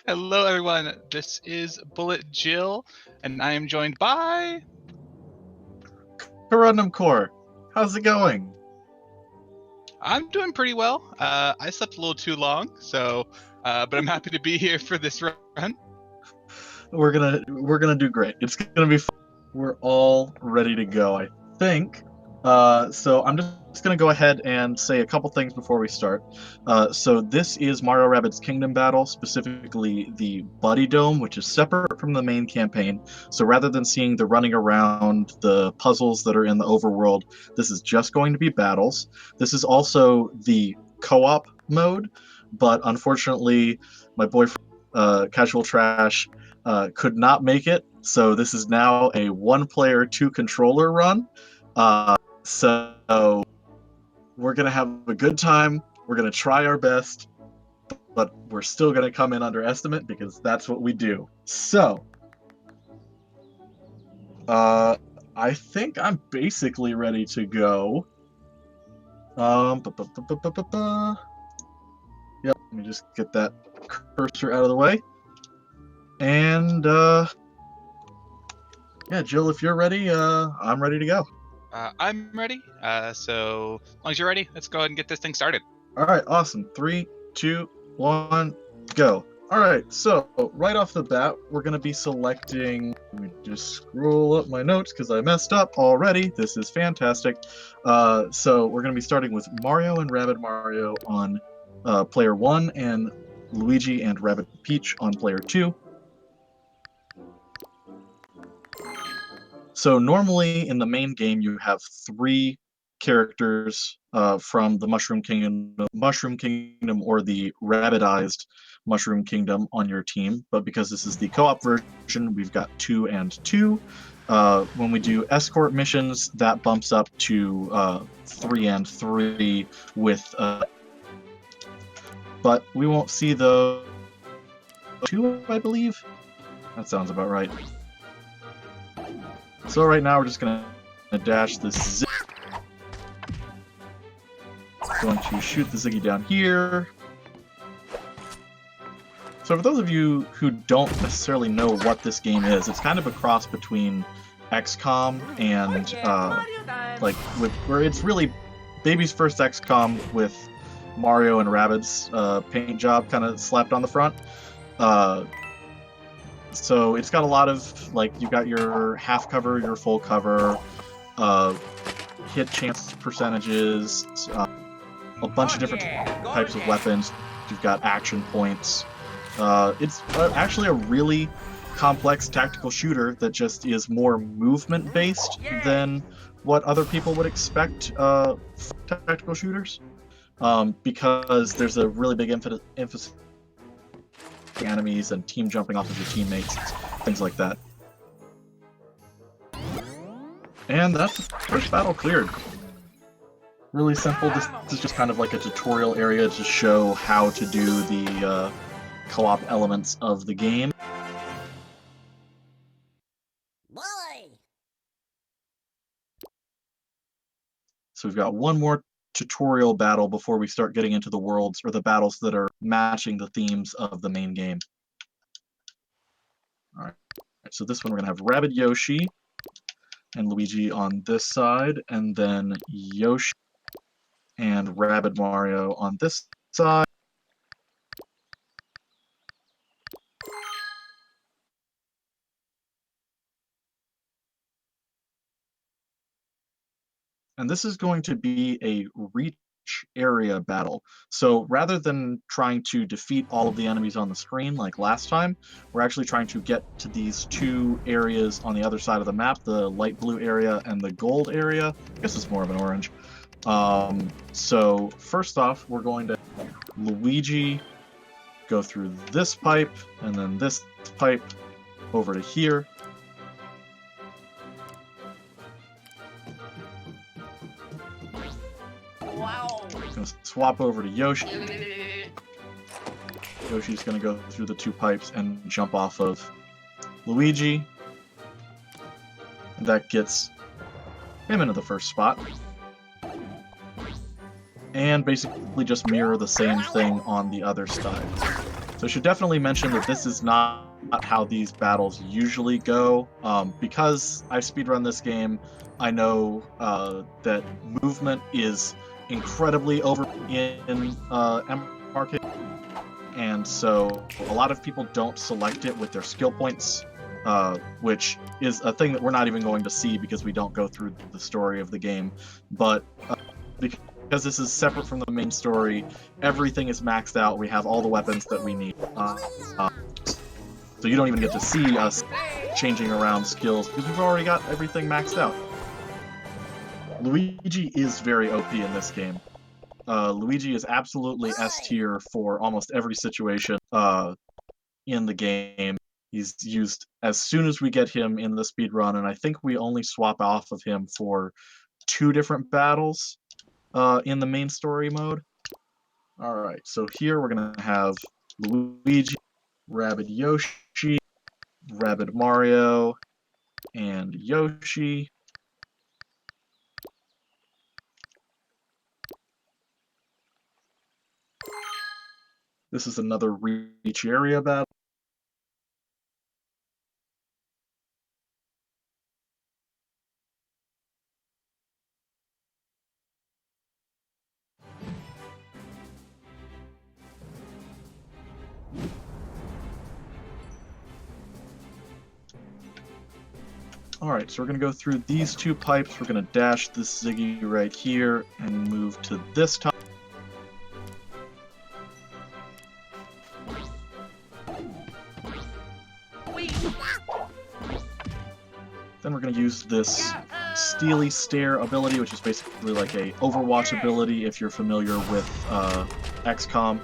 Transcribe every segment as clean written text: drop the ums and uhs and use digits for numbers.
Hello, everyone. This is Bullet Jill, and I am joined by CorundumCore. How's it going? I'm doing pretty well. I slept a little too long, but I'm happy to be here for this run. We're gonna do great. It's gonna be fun. We're all ready to go, I think. So I'm just gonna go ahead and say a couple things before we start. So this is Mario Rabbids Kingdom Battle, specifically the Buddydome, which is separate from the main campaign. So rather than seeing the running around, the puzzles that are in the overworld, this is just going to be battles. This is also the co-op mode, but unfortunately, my boyfriend, Casual Trash, could not make it, so this is now a one-player, two-controller run. So we're gonna have a good time. We're gonna try our best, but we're still gonna come in under estimate because that's what we do. So, I think I'm basically ready to go. Yep, let me just get that cursor out of the way. And, yeah, Jill, if you're ready, I'm ready to go. I'm ready. So as long as you're ready, let's go ahead and get this thing started. All right, awesome. 3, 2, 1, go. All right, so right off the bat, we're going to be selecting. Let me just scroll up my notes because I messed up already. This is fantastic. So we're going to be starting with Mario and Rabbid Mario on player 1 and Luigi and Rabbid Peach on player 2. So normally in the main game, you have 3 characters from the Mushroom Kingdom or the Rabbidized Mushroom Kingdom on your team. But because this is the co-op version, we've got 2 and 2. When we do escort missions, that bumps up to 3 and 3 with. But we won't see the 2, I believe. That sounds about right. So right now we're just gonna dash this zip. Going to shoot the Ziggy down here. So for those of you who don't necessarily know what this game is, it's kind of a cross between XCOM and where it's really baby's first XCOM with Mario and Rabbids paint job kind of slapped on the front. So it's got a lot of, you've got your half cover, your full cover, hit chance percentages, a bunch of different types of weapons. You've got action points. It's actually a really complex tactical shooter that just is more movement-based than what other people would expect from tactical shooters, because there's a really big emphasis enemies and team jumping off of your teammates, things like that. And that's the first battle cleared. Really simple. This is just kind of like a tutorial area to show how to do the co-op elements of the game. So we've got one more tutorial battle before we start getting into the worlds, or the battles that are matching the themes of the main game. Alright, so this one we're going to have Rabbid Yoshi and Luigi on this side, and then Yoshi and Rabbid Mario on this side. And this is going to be a reach area battle. So rather than trying to defeat all of the enemies on the screen like last time, we're actually trying to get to these 2 areas on the other side of the map, the light blue area and the gold area. I guess it's more of an orange. So first off, we're going to Luigi go through this pipe and then this pipe over to here. Gonna swap over to Yoshi. Yoshi's gonna go through the 2 pipes and jump off of Luigi. And that gets him into the first spot. And basically just mirror the same thing on the other side. So I should definitely mention that this is not how these battles usually go. Because I've speedrun this game, I know that movement is incredibly over in MRK, and so a lot of people don't select it with their skill points, which is a thing that we're not even going to see because we don't go through the story of the game. But because this is separate from the main story, everything is maxed out. We have all the weapons that we need. So you don't even get to see us changing around skills because we've already got everything maxed out. Luigi is very OP in this game. Luigi is absolutely S tier for almost every situation in the game. He's used as soon as we get him in the speed run, and I think we only swap off of him for 2 different battles in the main story mode. Alright, so here we're going to have Luigi, Rabbid Yoshi, Rabbid Mario, and Yoshi. This is another reach area battle. Alright, so we're going to go through these 2 pipes. We're going to dash this Ziggy right here and move to this top. Then we're going to use this Steely Stare ability, which is basically like a Overwatch ability if you're familiar with XCOM,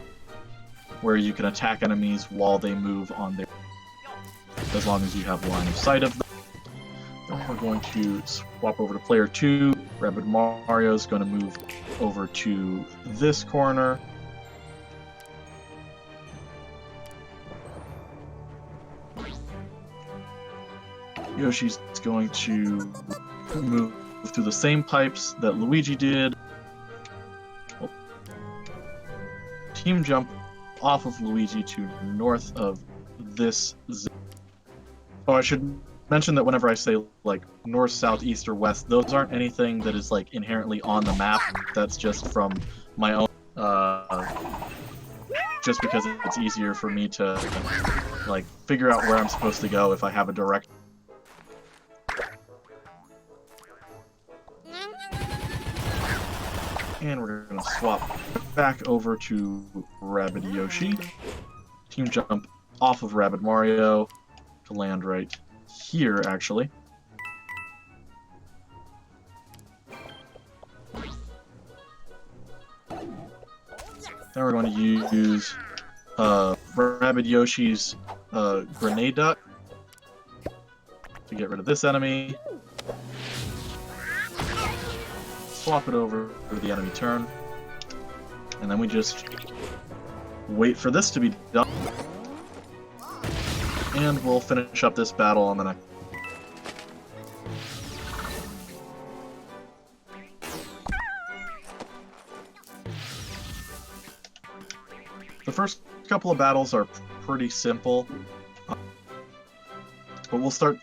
where you can attack enemies while they move on their... as long as you have line of sight of them. Then we're going to swap over to player 2. Rabbid Mario is going to move over to this corner. Yoshi's going to move through the same pipes that Luigi did. Team jump off of Luigi to north of this. Oh, I should mention that whenever I say like north, south, east, or west, those aren't anything that is like inherently on the map. That's just from my own. Just because it's easier for me to like figure out where I'm supposed to go if I have a direct. And we're going to swap back over to Rabbid Yoshi. Team jump off of Rabbid Mario to land right here, actually. Then we're going to use Rabbid Yoshi's Grenade Duck to get rid of this enemy. Swap it over for the enemy turn, and then we just wait for this to be done, and we'll finish up this battle on the next. The first couple of battles are pretty simple, but we'll start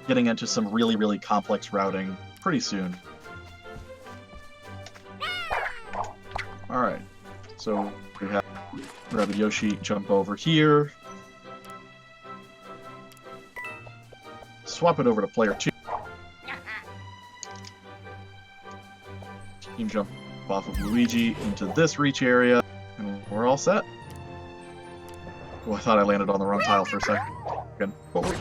getting into some really, really complex routing pretty soon. Alright, so we have Rabbid Yoshi jump over here. Swap it over to player 2. Team jump off of Luigi into this reach area, and we're all set. Oh, I thought I landed on the wrong tile for a second. But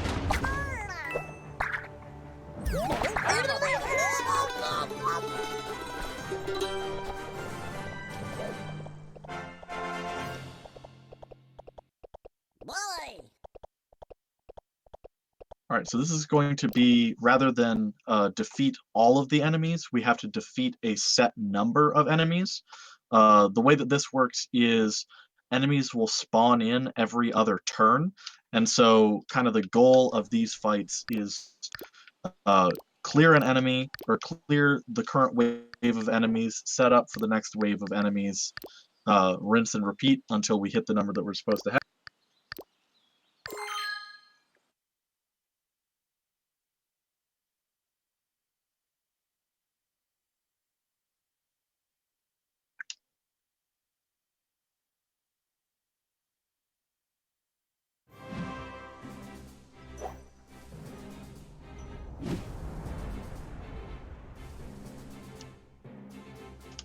Alright, so this is going to be, rather than defeat all of the enemies, we have to defeat a set number of enemies. The way that this works is enemies will spawn in every other turn, and so kind of the goal of these fights is clear an enemy, or clear the current wave of enemies, set up for the next wave of enemies, rinse and repeat until we hit the number that we're supposed to have.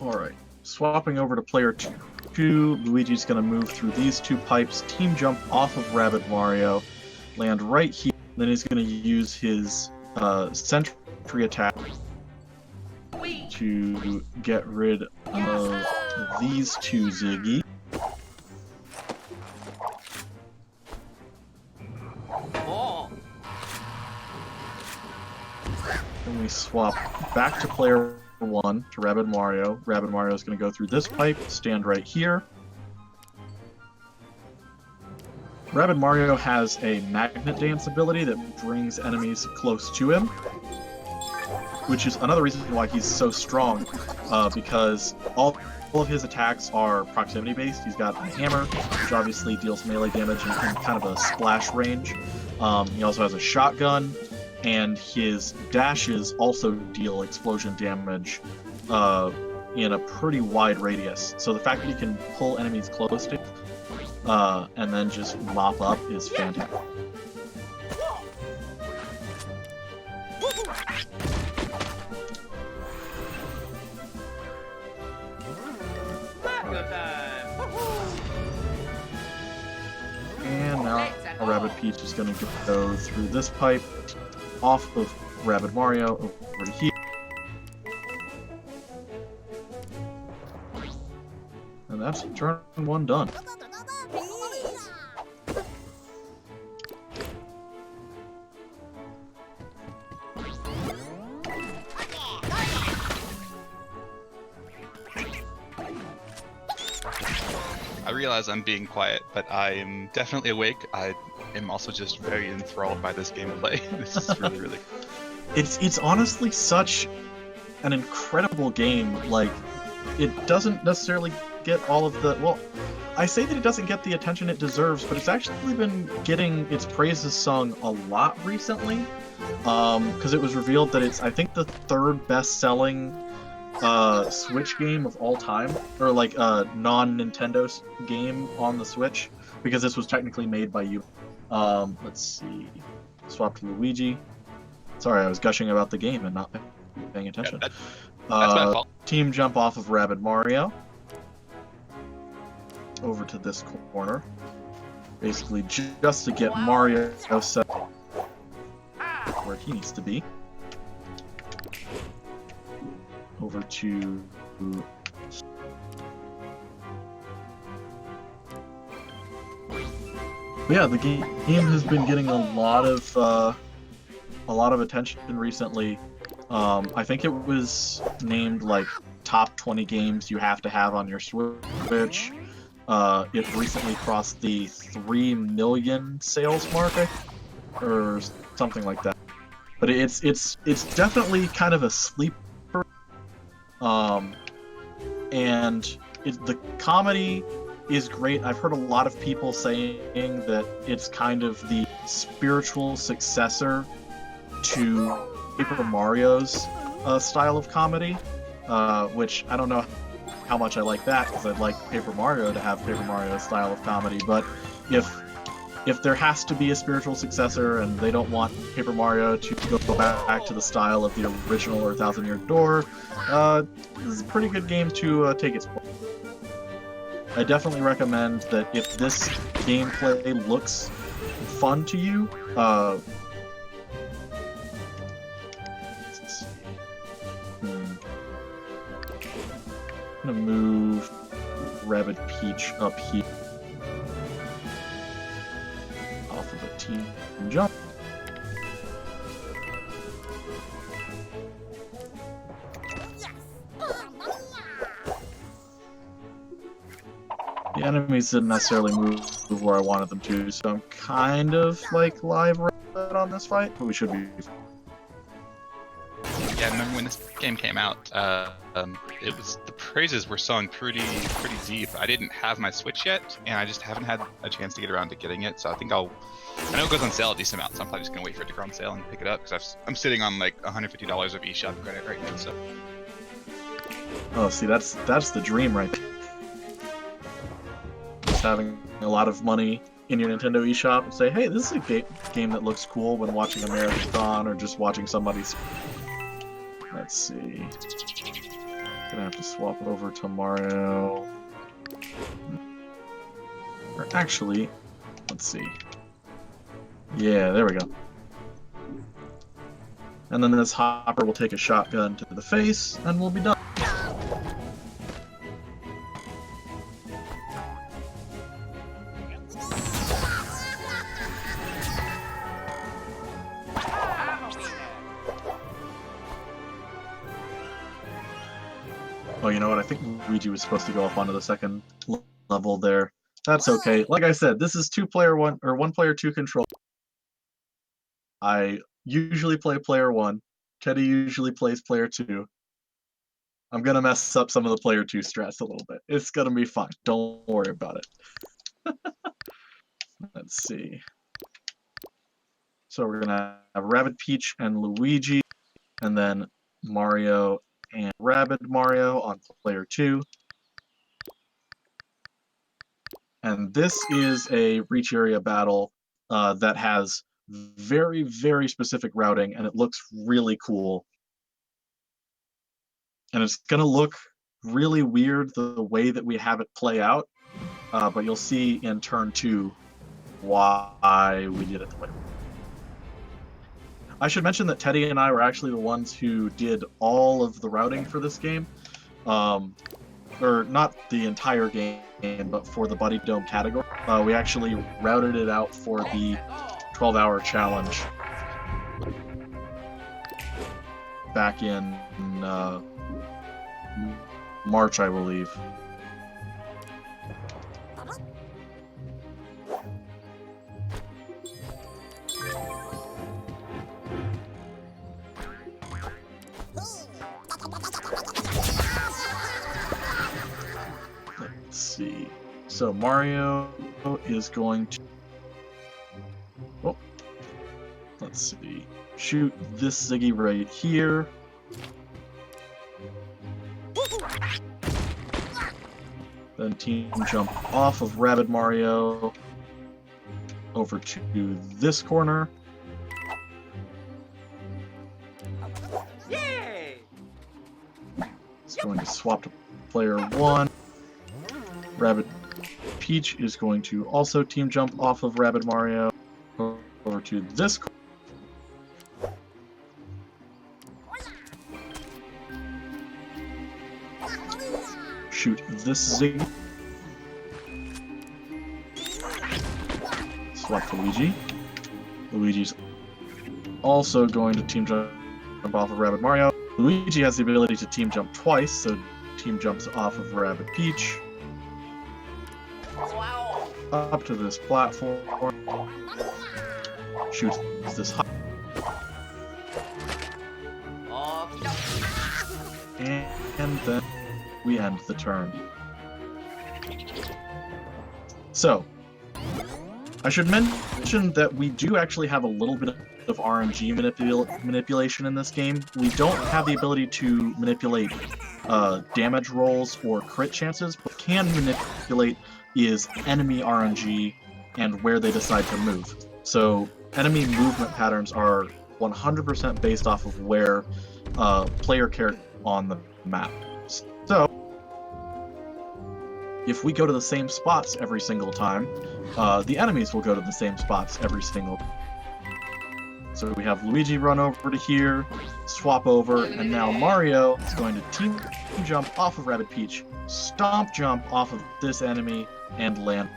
Alright, swapping over to player 2, Luigi's going to move through these two pipes, team jump off of Rabbid Mario, land right here, then he's going to use his sentry attack to get rid of these two Ziggy. Then we swap back to player 1, to Rabbid Mario. Rabbid Mario is going to go through this pipe, stand right here. Rabbid Mario has a magnet dance ability that brings enemies close to him, which is another reason why he's so strong, because all of his attacks are proximity based. He's got a hammer, which obviously deals melee damage in kind of a splash range. He also has a shotgun, and his dashes also deal explosion damage in a pretty wide radius. So the fact that he can pull enemies close to and then just mop up is fantastic. And now Rabbid Peach is going to go through this pipe, off of Rabbid Mario, over to here. And that's turn 1 done. I realize I'm being quiet, but I am definitely awake. I am also just very enthralled by this gameplay. This is really, really cool. It's honestly such an incredible game. Like, it doesn't necessarily get all of the... Well, I say that it doesn't get the attention it deserves, but it's actually been getting its praises sung a lot recently. Because it was revealed that it's, I think, the 3rd best-selling Switch game of all time, or like a non-Nintendo game on the Switch, because this was technically made by you. Let's see. Swap to Luigi. Sorry, I was gushing about the game and not paying attention. Yeah, that's my fault. Team jump off of Rabbid Mario over to this corner, basically just to get Mario set where he needs to be. Over to yeah, the game has been getting a lot of attention recently. I think it was named like top 20 games you have to have on your Switch. It recently crossed the 3 million sales mark, or something like that. But it's definitely kind of a sleeper. And the comedy is great. I've heard a lot of people saying that it's kind of the spiritual successor to Paper Mario's style of comedy, which I don't know how much I like that, because I'd like Paper Mario to have Paper Mario's style of comedy, but if there has to be a spiritual successor and they don't want Paper Mario to go back to the style of the original or Thousand Year Door, this is a pretty good game to take its place. I definitely recommend that if this gameplay looks fun to you, let's see. I'm gonna move Rabbid Peach up here. Off of a team jump. The enemies didn't necessarily move where I wanted them to, so I'm kind of like live on this fight, but we should be. Yeah, I remember when this game came out, it was, the praises were sung pretty deep. I didn't have my Switch yet, and I just haven't had a chance to get around to getting it, so I think I know it goes on sale a decent amount, so I'm probably just gonna wait for it to go on sale and pick it up, because I'm sitting on like $150 of eShop credit right now, so. Oh, see, that's the dream right there. Just having a lot of money in your Nintendo eShop and say, hey, this is a game that looks cool when watching a marathon or just watching somebody's... Let's see. Gonna have to swap over to Mario. Or actually, let's see. Yeah, there we go. And then this hopper will take a shotgun to the face, and we'll be done. Oh, you know what? I think Luigi was supposed to go up onto the second level there. That's okay. Like I said, this is two-player one or one-player two control. I usually play player one. Teddy usually plays player two. I'm gonna mess up some of the player two strats a little bit. It's gonna be fine. Don't worry about it. Let's see. So we're gonna have Rabbid Peach and Luigi, and then Mario and Rabbid Mario on player two. And this is a reach area battle that has very, very specific routing, and it looks really cool. And it's going to look really weird the way that we have it play out, but you'll see in turn two why we did it the way we did. I should mention that Teddy and I were actually the ones who did all of the routing for this game. Or not the entire game, but for the Buddydome category. We actually routed it out for the 12-hour challenge back in March, I believe. Let's see. So Mario is going to... Oh, let's see. Shoot this Ziggy right here. Then team jump off of Rabbid Mario over to this corner. Yay! It's going to swap to player one. Rabbid Peach is going to also team jump off of Rabbid Mario over to this corner. Shoot this Ziggy. Swap to Luigi. Luigi's also going to team jump off of Rabbid Mario. Luigi has the ability to team jump twice, so team jumps off of Rabbid Peach. Up to this platform. Shoots this high. And then we end the turn. So, I should mention that we do actually have a little bit of RNG manipulation in this game. We don't have the ability to manipulate damage rolls or crit chances, but can manipulate is enemy RNG and where they decide to move. So enemy movement patterns are 100% based off of where player character on the map. So if we go to the same spots every single time, the enemies will go to the same spots every single time. So we have Luigi run over to here, swap over, and now Mario is going to team jump off of Rabbid Peach, stomp jump off of this enemy, and land.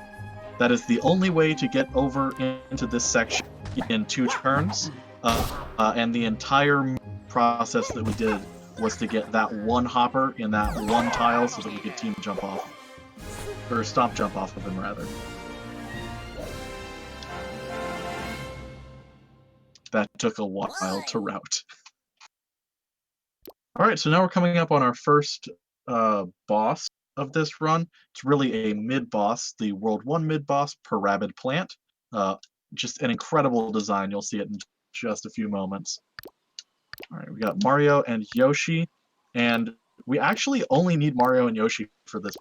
That is the only way to get over into this section in 2 turns, and the entire process that we did was to get that one hopper in that one tile so that we could team jump off. Or stomp jump off of him, rather. That took a while to route. Alright, so now we're coming up on our first boss of this run. It's really a mid-boss, the World 1 mid-boss per Rabbid Plant. Just an incredible design. You'll see it in just a few moments. Alright, we got Mario and Yoshi, and we actually only need Mario and Yoshi for this.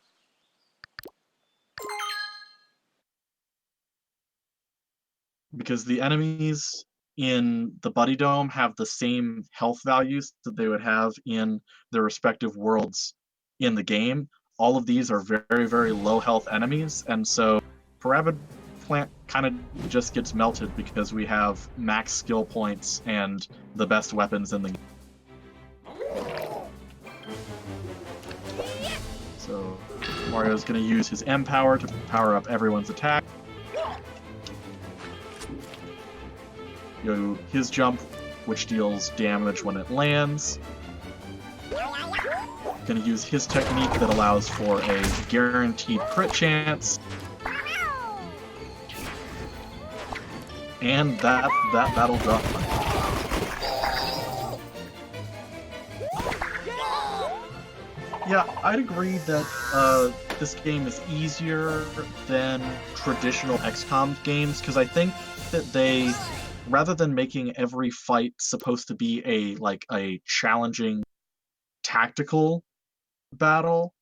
Because the enemies in the Buddydome have the same health values that they would have in their respective worlds in the game, all of these are very, very low health enemies, and so Rabid Plant kind of just gets melted because we have max skill points and the best weapons in the game. So Mario's going to use his M power to power up everyone's attack. His jump, which deals damage when it lands. Going to use his technique that allows for a guaranteed crit chance. And that battle done. Yeah, I'd agree that this game is easier than traditional XCOM games, because I think that they, rather than making every fight supposed to be a challenging tactical battle,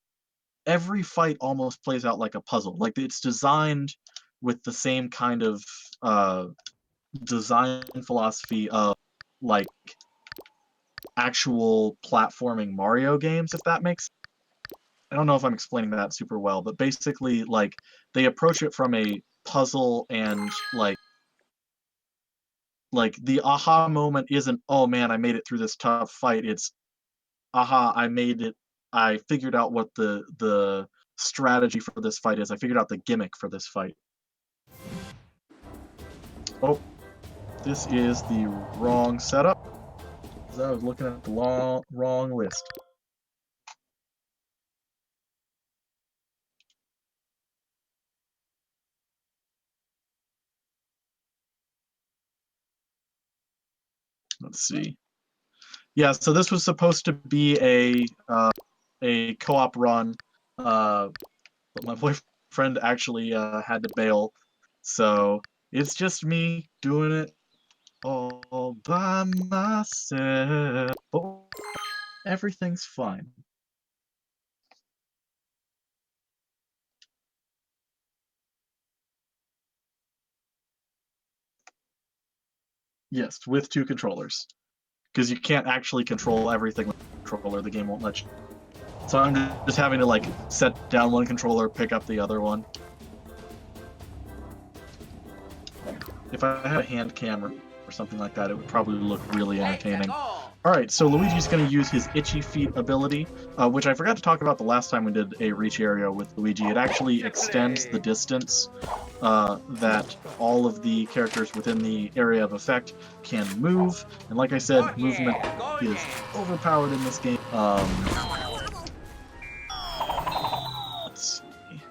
every fight almost plays out like a puzzle. Like, it's designed with the same kind of design philosophy of like actual platforming Mario games, if that makes sense. I don't know if I'm explaining that super well, but basically, like, they approach it from a puzzle, and like the aha moment isn't, oh man, I made it through this tough fight. It's, aha, I made it. I figured out what the strategy for this fight is. I figured out the gimmick for this fight. Oh, this is the wrong setup. I was looking at the wrong list. Let's see. Yeah, so this was supposed to be a co-op run, but my boyfriend actually had to bail, so it's just me doing it all by myself. But everything's fine. Yes, with 2 controllers. Because you can't actually control everything with a controller, the game won't let you. So I'm just having to, like, set down one controller, pick up the other one. If I had a hand camera or something like that, it would probably look really entertaining. Alright, so Luigi's going to use his Itchy Feet ability, which I forgot to talk about the last time we did a reach area with Luigi. It actually extends the distance that all of the characters within the area of effect can move, and like I said, movement is overpowered in this game. Let's see.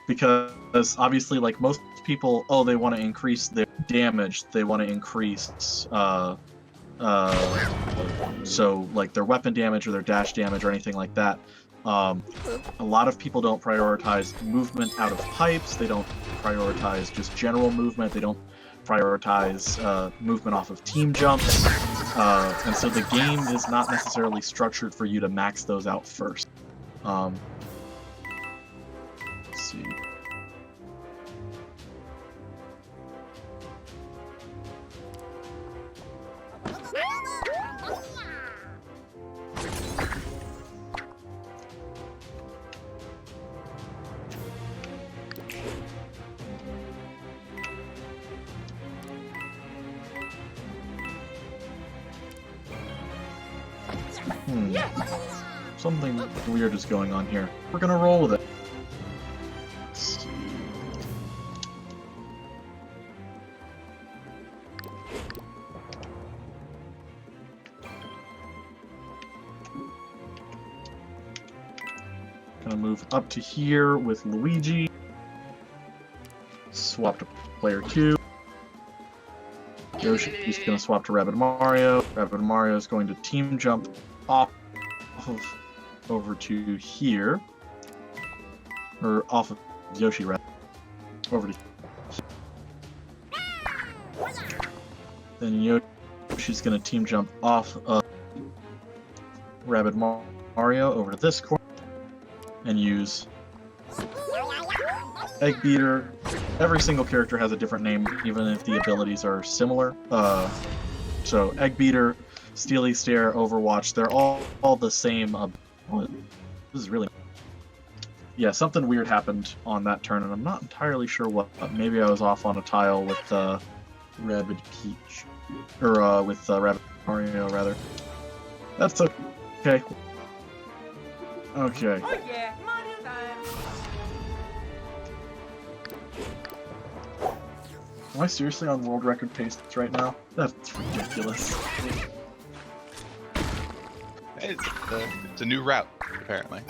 Because obviously, like, most people, they want to increase their damage, they want to increase so like their weapon damage or their dash damage or anything like that. A lot of people don't prioritize movement out of pipes, they don't prioritize just general movement, they don't prioritize movement off of team jumps, and so the game is not necessarily structured for you to max those out first. Let's see. Something weird is going on here. We're gonna roll with it. Let's see. Gonna move up to here with Luigi. Swap to player 2. Yoshi's gonna swap to Rabbid Mario. Rabbid Mario is going to team jump off of over to here, or off of Yoshi, rather. Over to here. Then Yoshi's gonna team jump off of Rabbid Mario over to this corner and use Egg Beater. Every single character has a different name, even if the abilities are similar. So Egg Beater, Steely Stare, Overwatch, they're all the same Oh, this is really... Yeah, something weird happened on that turn, and I'm not entirely sure what. Maybe I was off on a tile with Rabbid Peach. Or with Rabbid Mario, rather. That's okay. Okay. Oh yeah, Mario time. Am I seriously on world record pace right now? That's ridiculous. It's a new route, apparently.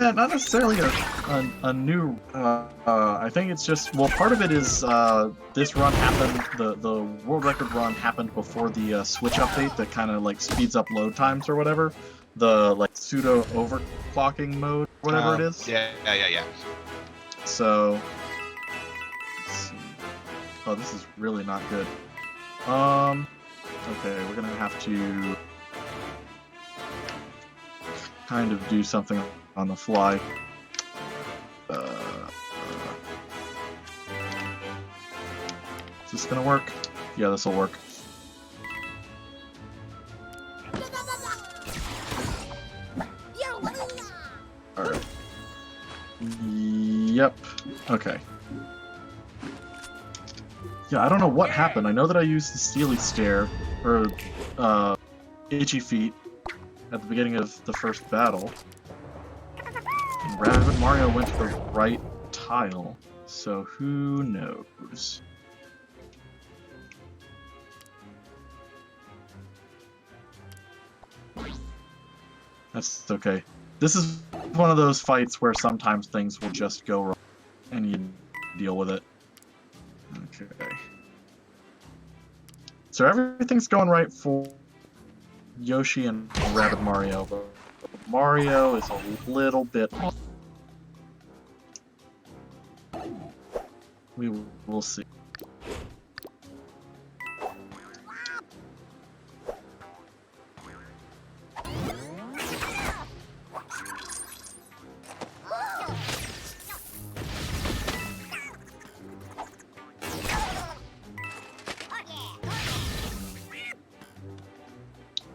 Not necessarily a new. I think it's just, well, part of it is this run happened. The world record run happened before the Switch update that kind of like speeds up load times or whatever. The like pseudo overclocking mode, whatever it is. Yeah. So, let's see. Oh, this is really not good. Okay, we're gonna have to kind of do something on the fly. Is this gonna work? Yeah, this will work. Alright. Yep. Okay. Yeah, I don't know what happened. I know that I used the Steely Stare, or Itchy Feet, at the beginning of the first battle. And Rabbid Mario went to the right tile, so who knows? That's okay. This is one of those fights where sometimes things will just go wrong, and you deal with it. Okay. So everything's going right for Yoshi and Rabbid Mario, but Mario is a little bit off. We will see.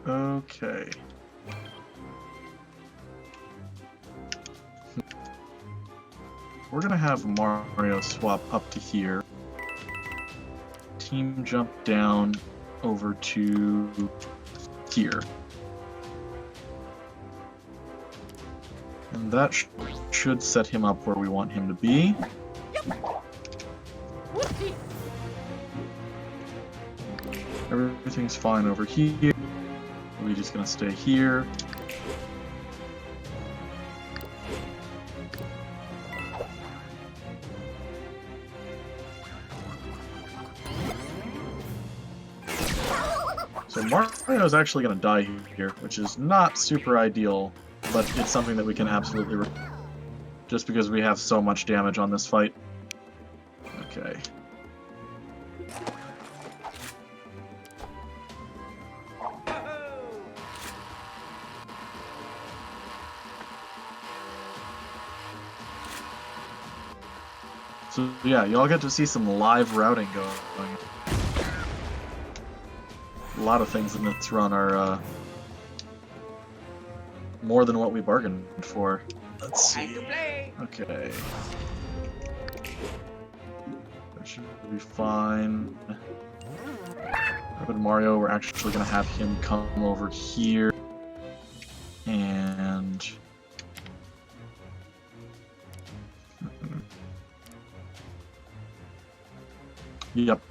Okay. We're gonna have Mario swap up to here. Team jump down over to here. And that should set him up where we want him to be. Everything's fine over here. We're just gonna stay here. So Mario's actually gonna die here, which is not super ideal, but it's something that we can absolutely just because we have so much damage on this fight. Okay. So yeah, y'all get to see some live routing going on. A lot of things in this run are more than what we bargained for. Let's see. Okay. That should be fine. Rabbid Mario, we're actually gonna have him come over here. And yep.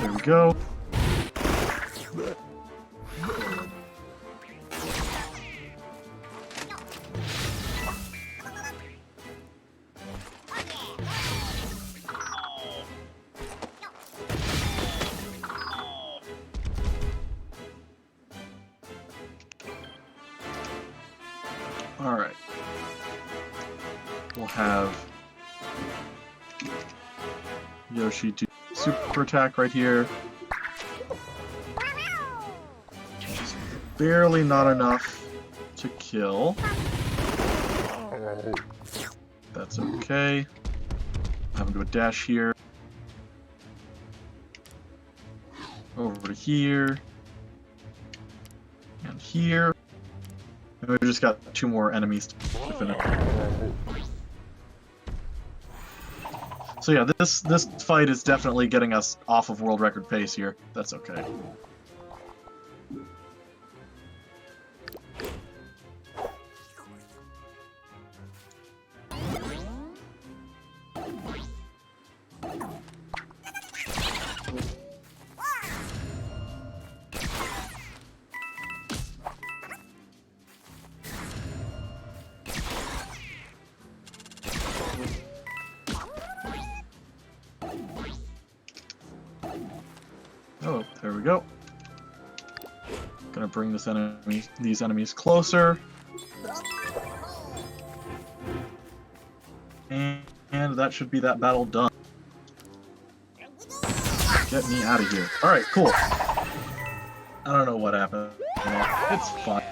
There we go. Alright. We'll have Yoshi do super attack right here. Just barely not enough to kill. That's okay. Have him do a dash here. Over to here. And here. And we just got 2 more enemies to finish. So yeah, this fight is definitely getting us off of world record pace here. That's okay. Oh, there we go. Gonna bring these enemies closer. And that should be that battle done. Get me out of here. Alright, cool. I don't know what happened. It's fine.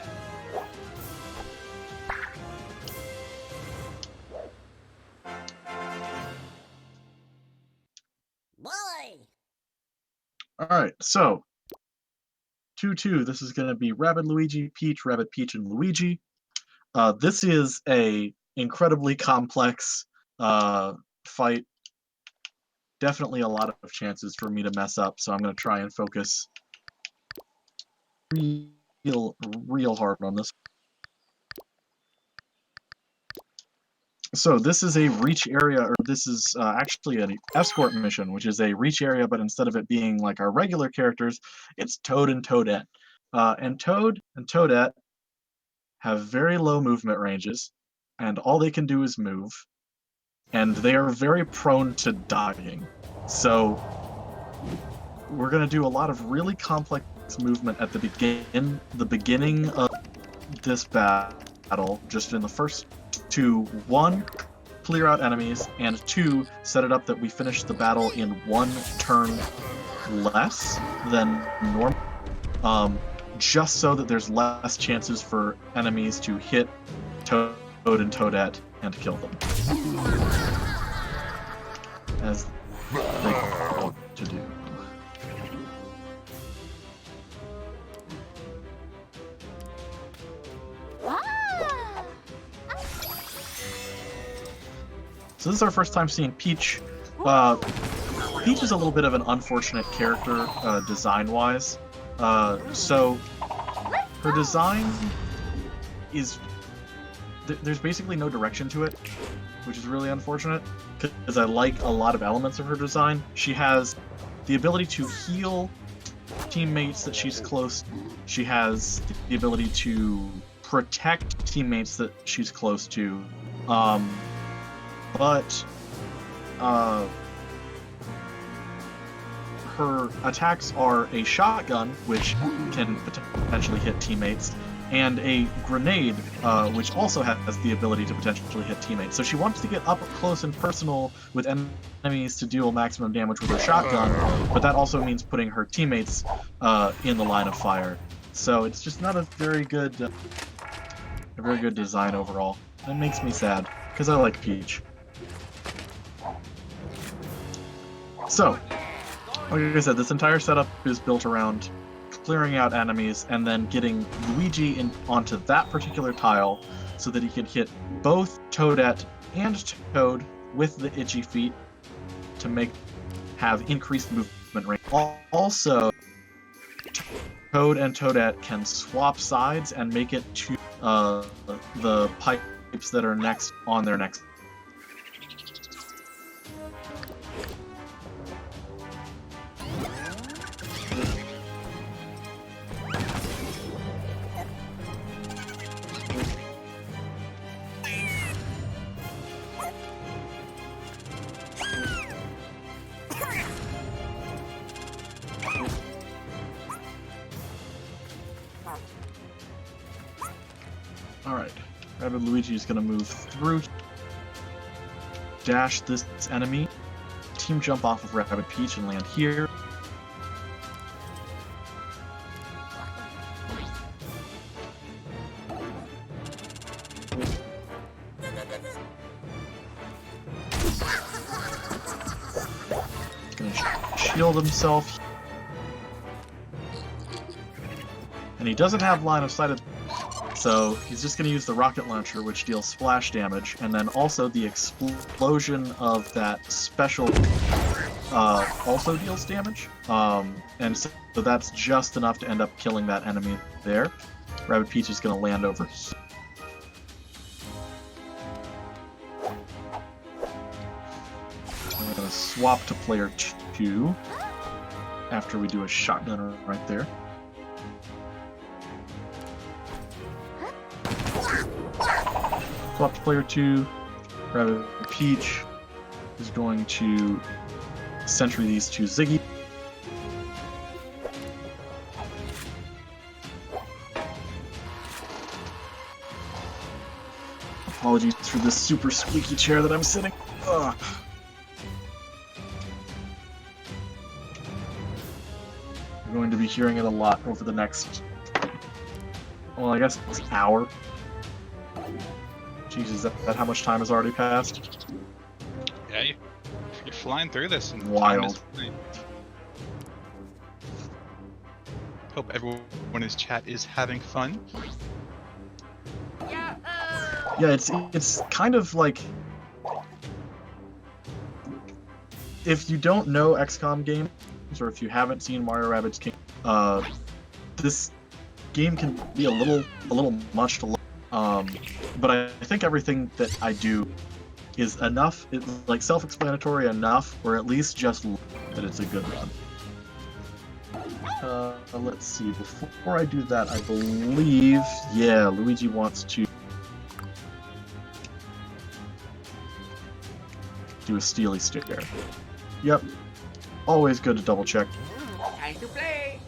Alright, so 2-2, this is going to be Rabbid Luigi, Peach, Rabbid Peach, and Luigi. This is a incredibly complex fight. Definitely a lot of chances for me to mess up, so I'm going to try and focus real hard on this. So this is a reach area, or this is actually an escort mission, which is a reach area, but instead of it being like our regular characters, it's Toad and Toadette. And Toad and Toadette have very low movement ranges, and all they can do is move, and they are very prone to dying. So we're going to do a lot of really complex movement at the beginning of this battle, just in the first 2, 1, clear out enemies, and 2, set it up that we finish the battle in 1 turn less than normal, just so that there's less chances for enemies to hit Toad and Toadette and kill them. As they want to do. So this is our first time seeing Peach. Peach is a little bit of an unfortunate character, design-wise. So her design is... there's basically no direction to it, which is really unfortunate, because I like a lot of elements of her design. She has the ability to heal teammates that she's close. She has the ability to protect teammates that she's close to. But her attacks are a shotgun, which can potentially hit teammates, and a grenade, which also has the ability to potentially hit teammates. So she wants to get up close and personal with enemies to deal maximum damage with her shotgun, but that also means putting her teammates in the line of fire. So it's just not a very good design overall. It makes me sad, because I like Peach. So, like I said, this entire setup is built around clearing out enemies and then getting Luigi onto that particular tile so that he can hit both Toadette and Toad with the itchy feet to have increased movement range. Also, Toad and Toadette can swap sides and make it to the pipes that are next on their next. Rabbid Luigi is going to move through, dash this enemy, team jump off of Rabbid Peach and land here. Going to shield himself. And he doesn't have line of sight, so he's just going to use the rocket launcher, which deals splash damage, and then also the explosion of that special also deals damage. And so that's just enough to end up killing that enemy there. Rabbid Peach is going to land over here. I'm going to swap to player 2 after we do a shotgun right there. Swap to player 2. Rabbid Peach is going to sentry these two Ziggy. Apologies for this super squeaky chair that I'm sitting. Ugh. You're going to be hearing it a lot over the next, well, I guess it's an hour. Jesus, is that how much time has already passed? Yeah, you're flying through this. And wild. Hope everyone in his chat is having fun. Yeah, it's kind of like, if you don't know XCOM games, or if you haven't seen Mario Rabbids Kingdom, this game can be a little much to learn. But I think everything that I do is enough, like self-explanatory enough, or at least just that it's a good run. Let's see, before I do that, I believe, yeah, Luigi wants to do a steely stare. Yep, always good to double check. Time to play!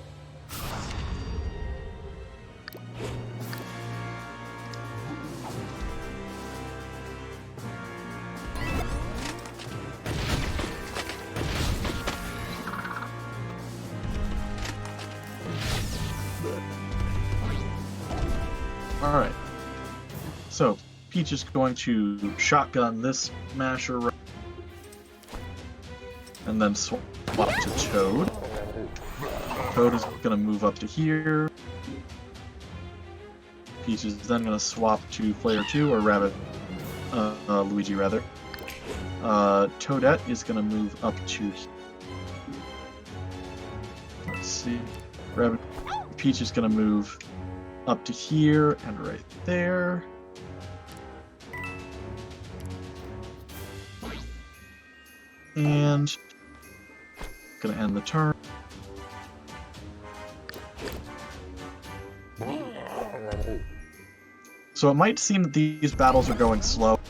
Alright, so Peach is going to shotgun this masher and then swap to Toad. Toad is going to move up to here. Peach is then going to swap to player 2, or Luigi rather. Toadette is going to move up to here. Let's see. Peach is going to move up to here and right there. And gonna end the turn. So it might seem that these battles are going slow,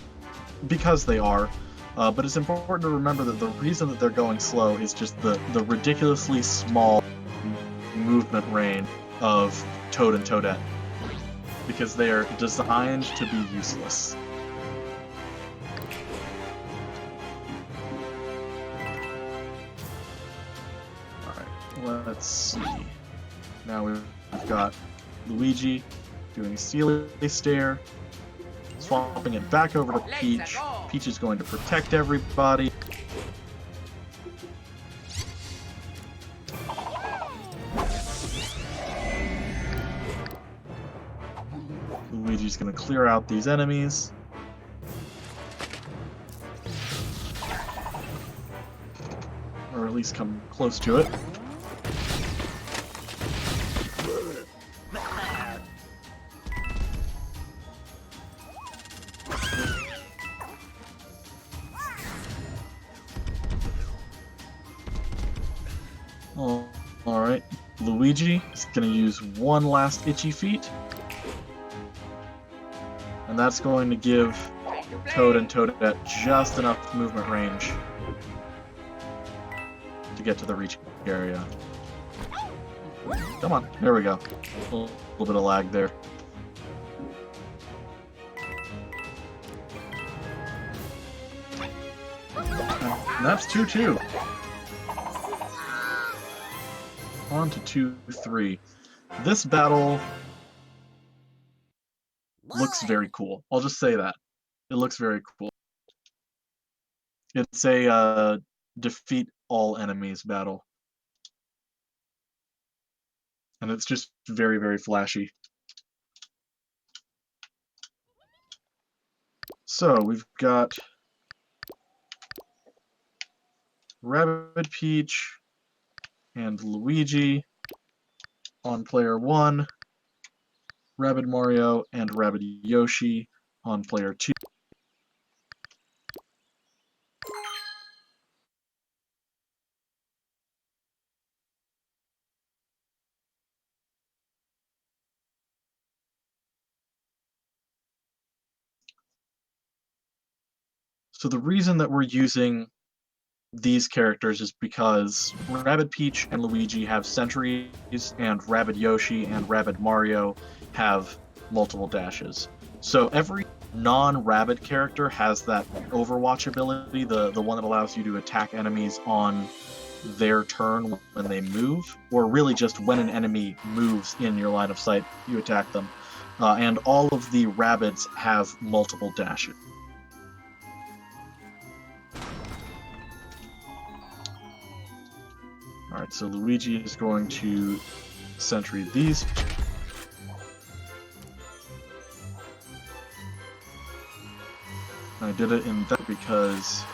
because they are, but it's important to remember that the reason that they're going slow is just the ridiculously small movement range of Toad and Toadette, because they are designed to be useless. Alright, let's see. Now we've got Luigi doing a steely stare, swapping it back over to Peach. Peach is going to protect everybody. Luigi's going to clear out these enemies. Or at least come close to it. Oh, alright. Luigi is going to use one last itchy feat. And that's going to give Toad and Toadette just enough movement range to get to the reach area. Come on, there we go. A little bit of lag there. And that's 2-2. On to 2-3. This battle looks very cool. I'll just say that. It looks very cool. It's a defeat all enemies battle. And it's just very, very flashy. So we've got Rabbid Peach and Luigi on player 1, Rabbid Mario and Rabbid Yoshi on player 2. So the reason that we're using these characters is because Rabbid Peach and Luigi have sentries, and Rabbid Yoshi and Rabbid Mario have multiple dashes. So every non-Rabbid character has that Overwatch ability, the one that allows you to attack enemies on their turn when they move, or really just when an enemy moves in your line of sight, you attack them. And all of the Rabbids have multiple dashes. Alright, so Luigi is going to sentry these. I did it in that because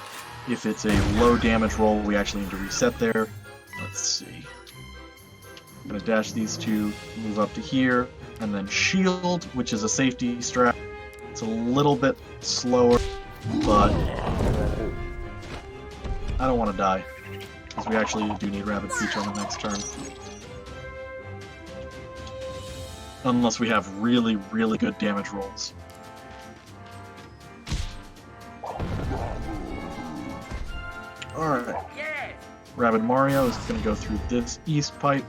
if it's a low damage roll, we actually need to reset there. Let's see. I'm going to dash these two, move up to here, and then shield, which is a safety strat. It's a little bit slower, but I don't want to die, because we actually do need Rabbid Peach on the next turn. Unless we have really, really good damage rolls. Alright. Rabbid Mario is going to go through this east pipe,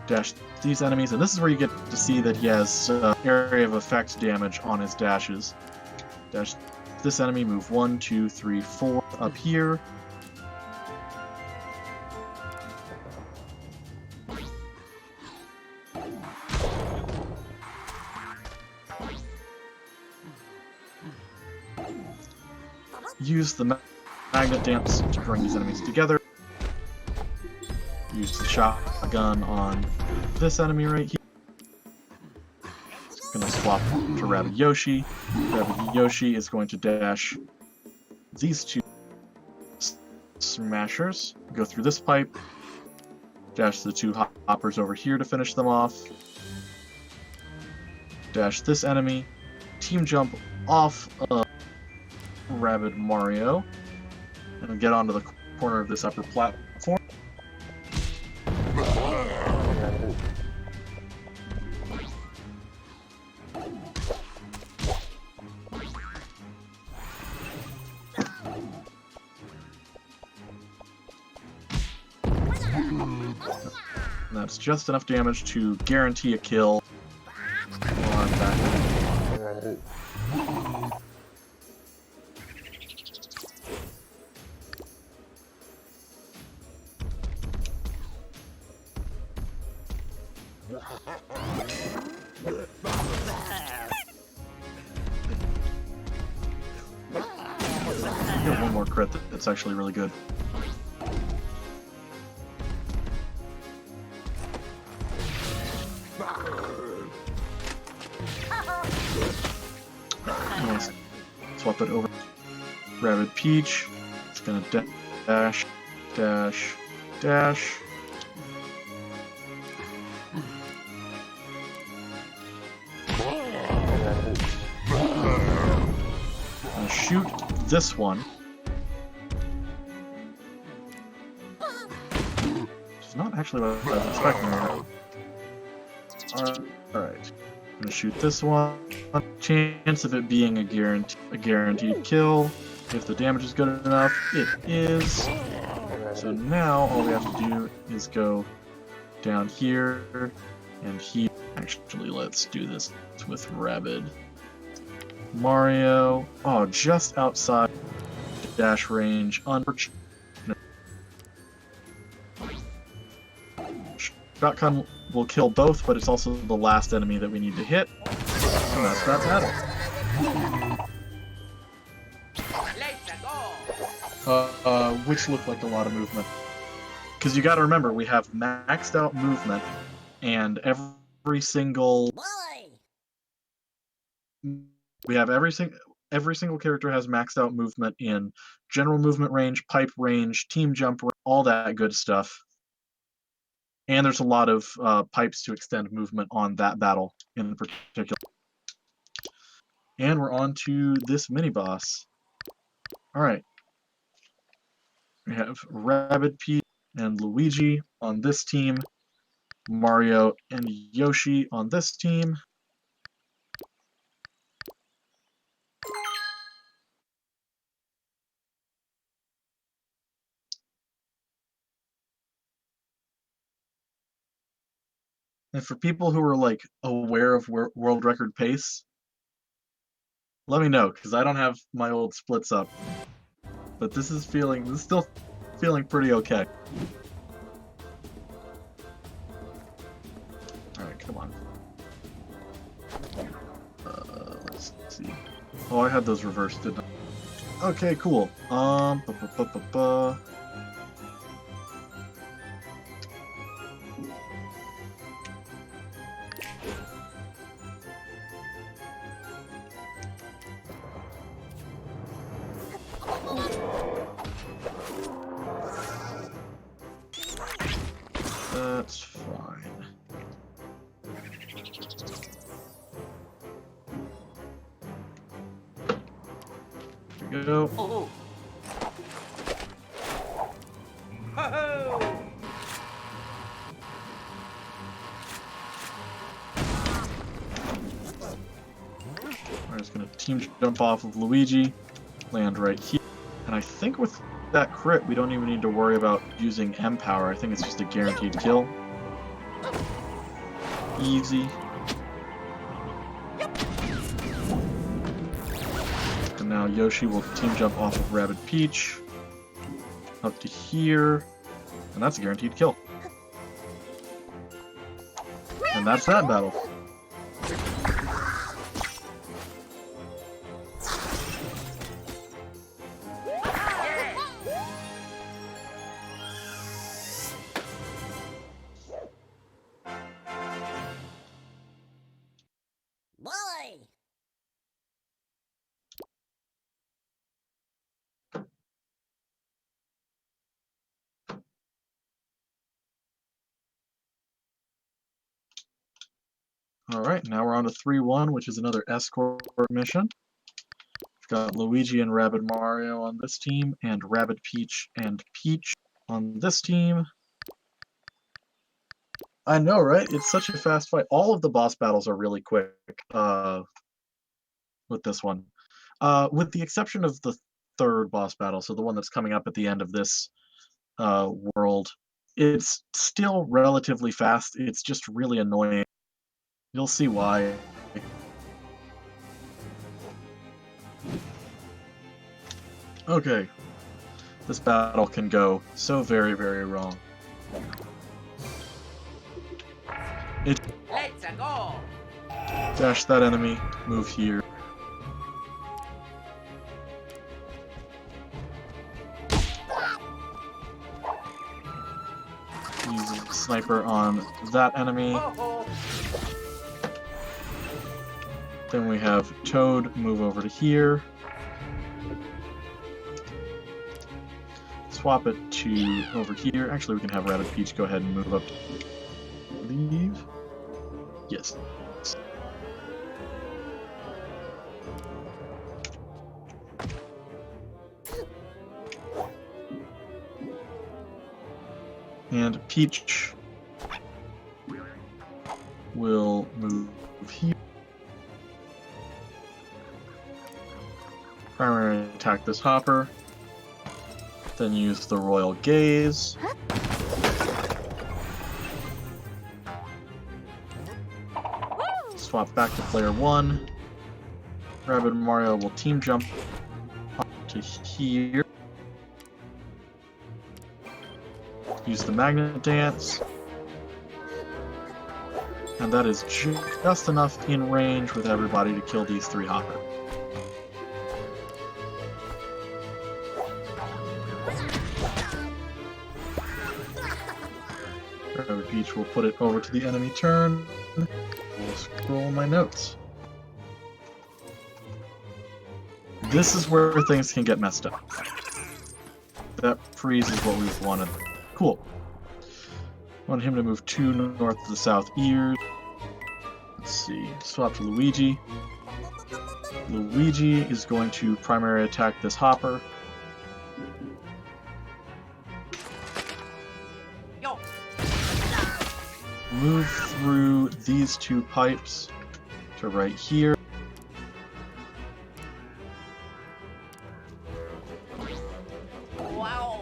dash these enemies, and this is where you get to see that he has area of effect damage on his dashes. Dash this enemy, move 1, 2, 3, 4 up here. Use the magnet dance to bring these enemies together. Use the shotgun on this enemy right here. It's gonna swap to Rabbid Yoshi. Rabbid Yoshi is going to dash these two smashers, go through this pipe, dash the two hoppers over here to finish them off, dash this enemy, team jump off of Rabbid Mario, and get onto the corner of this upper platform. And that's just enough damage to guarantee a kill. On back. Get one more crit that's actually really good. Nice. Swap it over. Rabbid Peach. It's gonna dash, dash, dash. Gonna shoot this one. Which is not actually what I was expecting. Alright. Gonna shoot this one. Chance of it being a guaranteed kill. If the damage is good enough, it is. So now all we have to do is go down here and here. Actually, let's do this with Rabbid Mario. Oh, just outside. dash range, unfortunate. Shotgun will kill both, but it's also the last enemy that we need to hit. And that's that battle. Let's go. Which looked like a lot of movement. Because you got to remember, we have maxed out movement, and every single character has maxed out movement in general movement range, pipe range, team jump, all that good stuff. And there's a lot of pipes to extend movement on that battle in particular. And we're on to this mini boss. All right. We have Rabbid Peach and Luigi on this team, Mario and Yoshi on this team. And for people who are like aware of world record pace, let me know, because I don't have my old splits up. But this is still feeling pretty okay. Alright, come on. Let's see. Oh, I had those reversed, didn't I? Okay, cool. That's fine. There we go. Oh. Ho-ho. I'm just gonna team jump off of Luigi, land right here, and I think with that crit we don't even need to worry about using M power. I think it's just a guaranteed kill. Easy. And now Yoshi will team jump off of Rabid Peach up to here, and that's a guaranteed kill. And that's that battle. Alright, now we're on to 3-1, which is another escort mission. We've got Luigi and Rabbid Mario on this team, and Rabbid Peach and Peach on this team. I know, right? It's such a fast fight. All of the boss battles are really quick with this one. With the exception of the third boss battle, so the one that's coming up at the end of this world. It's still relatively fast. It's just really annoying. You'll see why. Okay. This battle can go so very, very wrong. Let's go. Dash that enemy, move here. Use a sniper on that enemy. Ho-ho. Then we have Toad move over to here. Swap it to over here. Actually, we can have Rabbid Peach go ahead and move up. Leave. Yes. And Peach will move here. Primary attack this hopper. Then use the Royal Gaze. Swap back to player 1. Rabbid Mario will team jump up to to here. Use the magnet dance. And that is just enough in range with everybody to kill these 3 hoppers. Rabbid Peach will put it over to the enemy turn. We'll scroll my notes. This is where things can get messed up. That freeze is what we wanted. Cool. Want him to move 2 north to the south ears. Let's see. Swap to Luigi. Luigi is going to primary attack this hopper. Yo. Move through these 2 pipes to right here. Wow.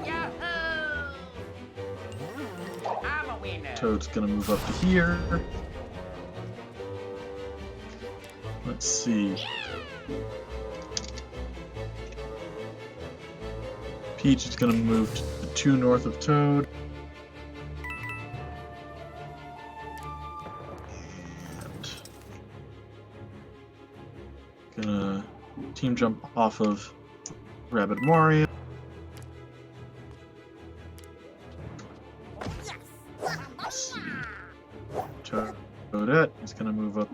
Yahoo! I'm a winner. Toad's gonna move up to here. Let's see. Peach is gonna move to 2 north of Toad. And gonna team jump off of Rabbid Mario. Let's see. Toadette is gonna move up.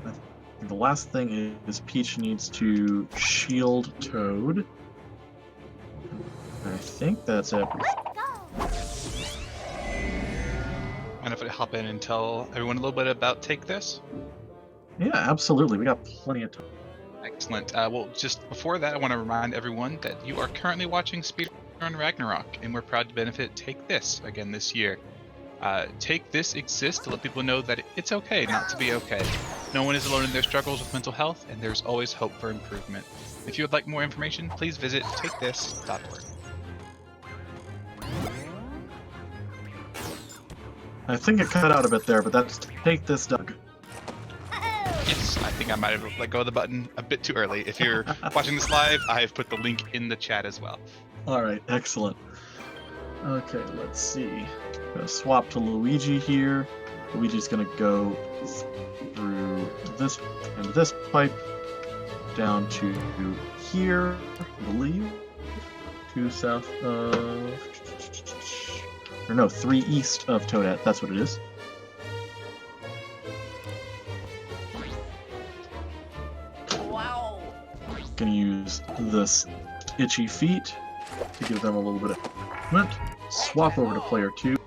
I think the last thing is Peach needs to shield Toad. I think that's it. Mind if I hop in and tell everyone a little bit about Take This? Yeah, absolutely. We got plenty of time. Excellent. Well, just before that, I want to remind everyone that you are currently watching Speedrun Ragnarok, and we're proud to benefit Take This again this year. Take This exists to let people know that it's okay not to be okay. No one is alone in their struggles with mental health, and there's always hope for improvement. If you would like more information, please visit takethis.org. I think it cut out a bit there, but that's Take This, Doug. Yes, I think I might have let go of the button a bit too early. If you're watching this live, I have put the link in the chat as well. Alright, excellent. Okay, let's see. Gonna swap to Luigi here. Luigi's gonna go through this and this pipe down to here, I believe. 2 south of... Or no, 3 east of Toadette, that's what it is. Wow. Gonna use this itchy feet to give them a little bit of movement. Swap over to player 2.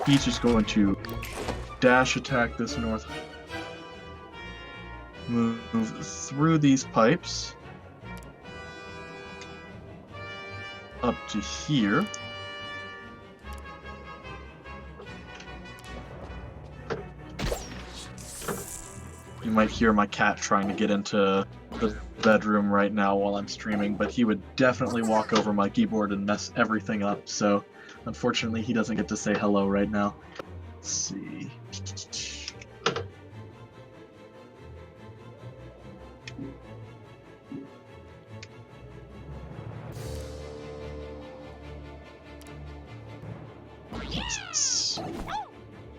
Peach is going to dash attack this north. Move through these pipes up to here. You might hear my cat trying to get into the bedroom right now while I'm streaming, but he would definitely walk over my keyboard and mess everything up, so unfortunately he doesn't get to say hello right now. Let's see.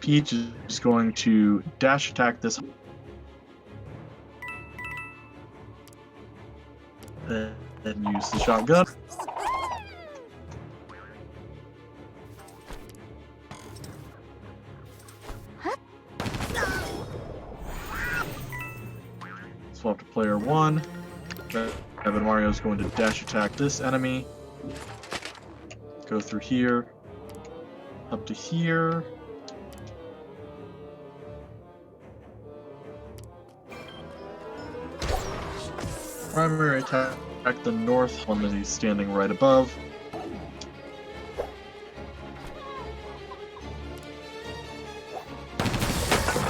Peach is going to dash attack this and use the shotgun. Swap to player 1. Evan Mario is going to dash attack this enemy. Go through here. Up to here. Primary attack the north one that he's standing right above.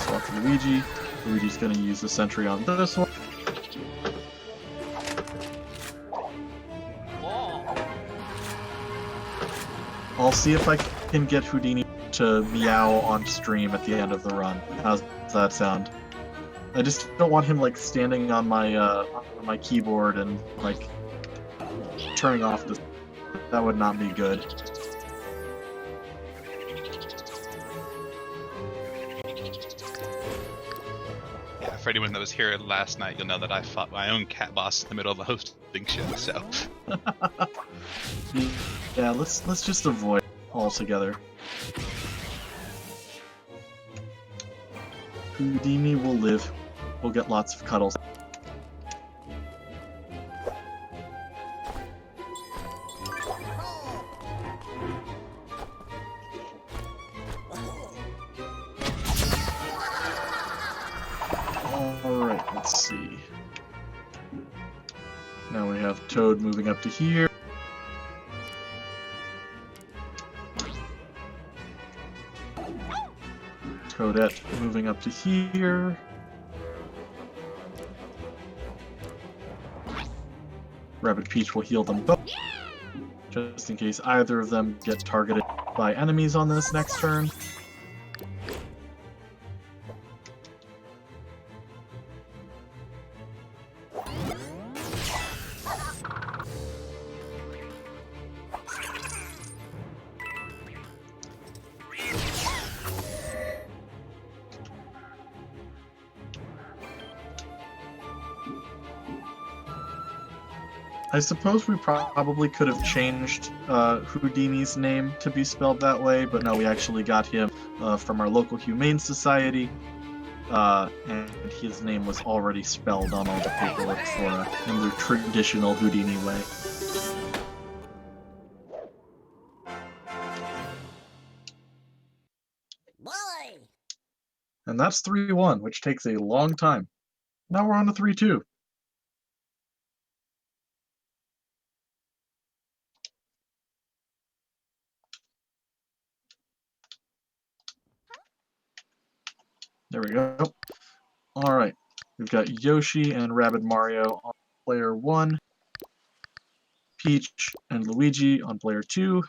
Swap to Luigi. Luigi's going to use the sentry on this one. I'll see if I can get Houdini to meow on stream at the end of the run. How's that sound? I just don't want him like standing on my keyboard and like turning off the. That would not be good. Yeah, for anyone that was here last night, you'll know that I fought my own cat boss in the middle of a hosting show. So Yeah, let's just avoid altogether. Houdini will live. We'll get lots of cuddles. Alright, let's see. Now we have Toad moving up to here. Toadette moving up to here. Rabbid Peach will heal them both, just in case either of them get targeted by enemies on this next turn. I suppose we probably could have changed Houdini's name to be spelled that way, but no, we actually got him from our local Humane Society, and his name was already spelled on all the paperwork for in the traditional Houdini way. Boy! And that's 3-1, which takes a long time. Now we're on to 3-2. There we go. Alright, we've got Yoshi and Rabbid Mario on player 1, Peach and Luigi on player 2.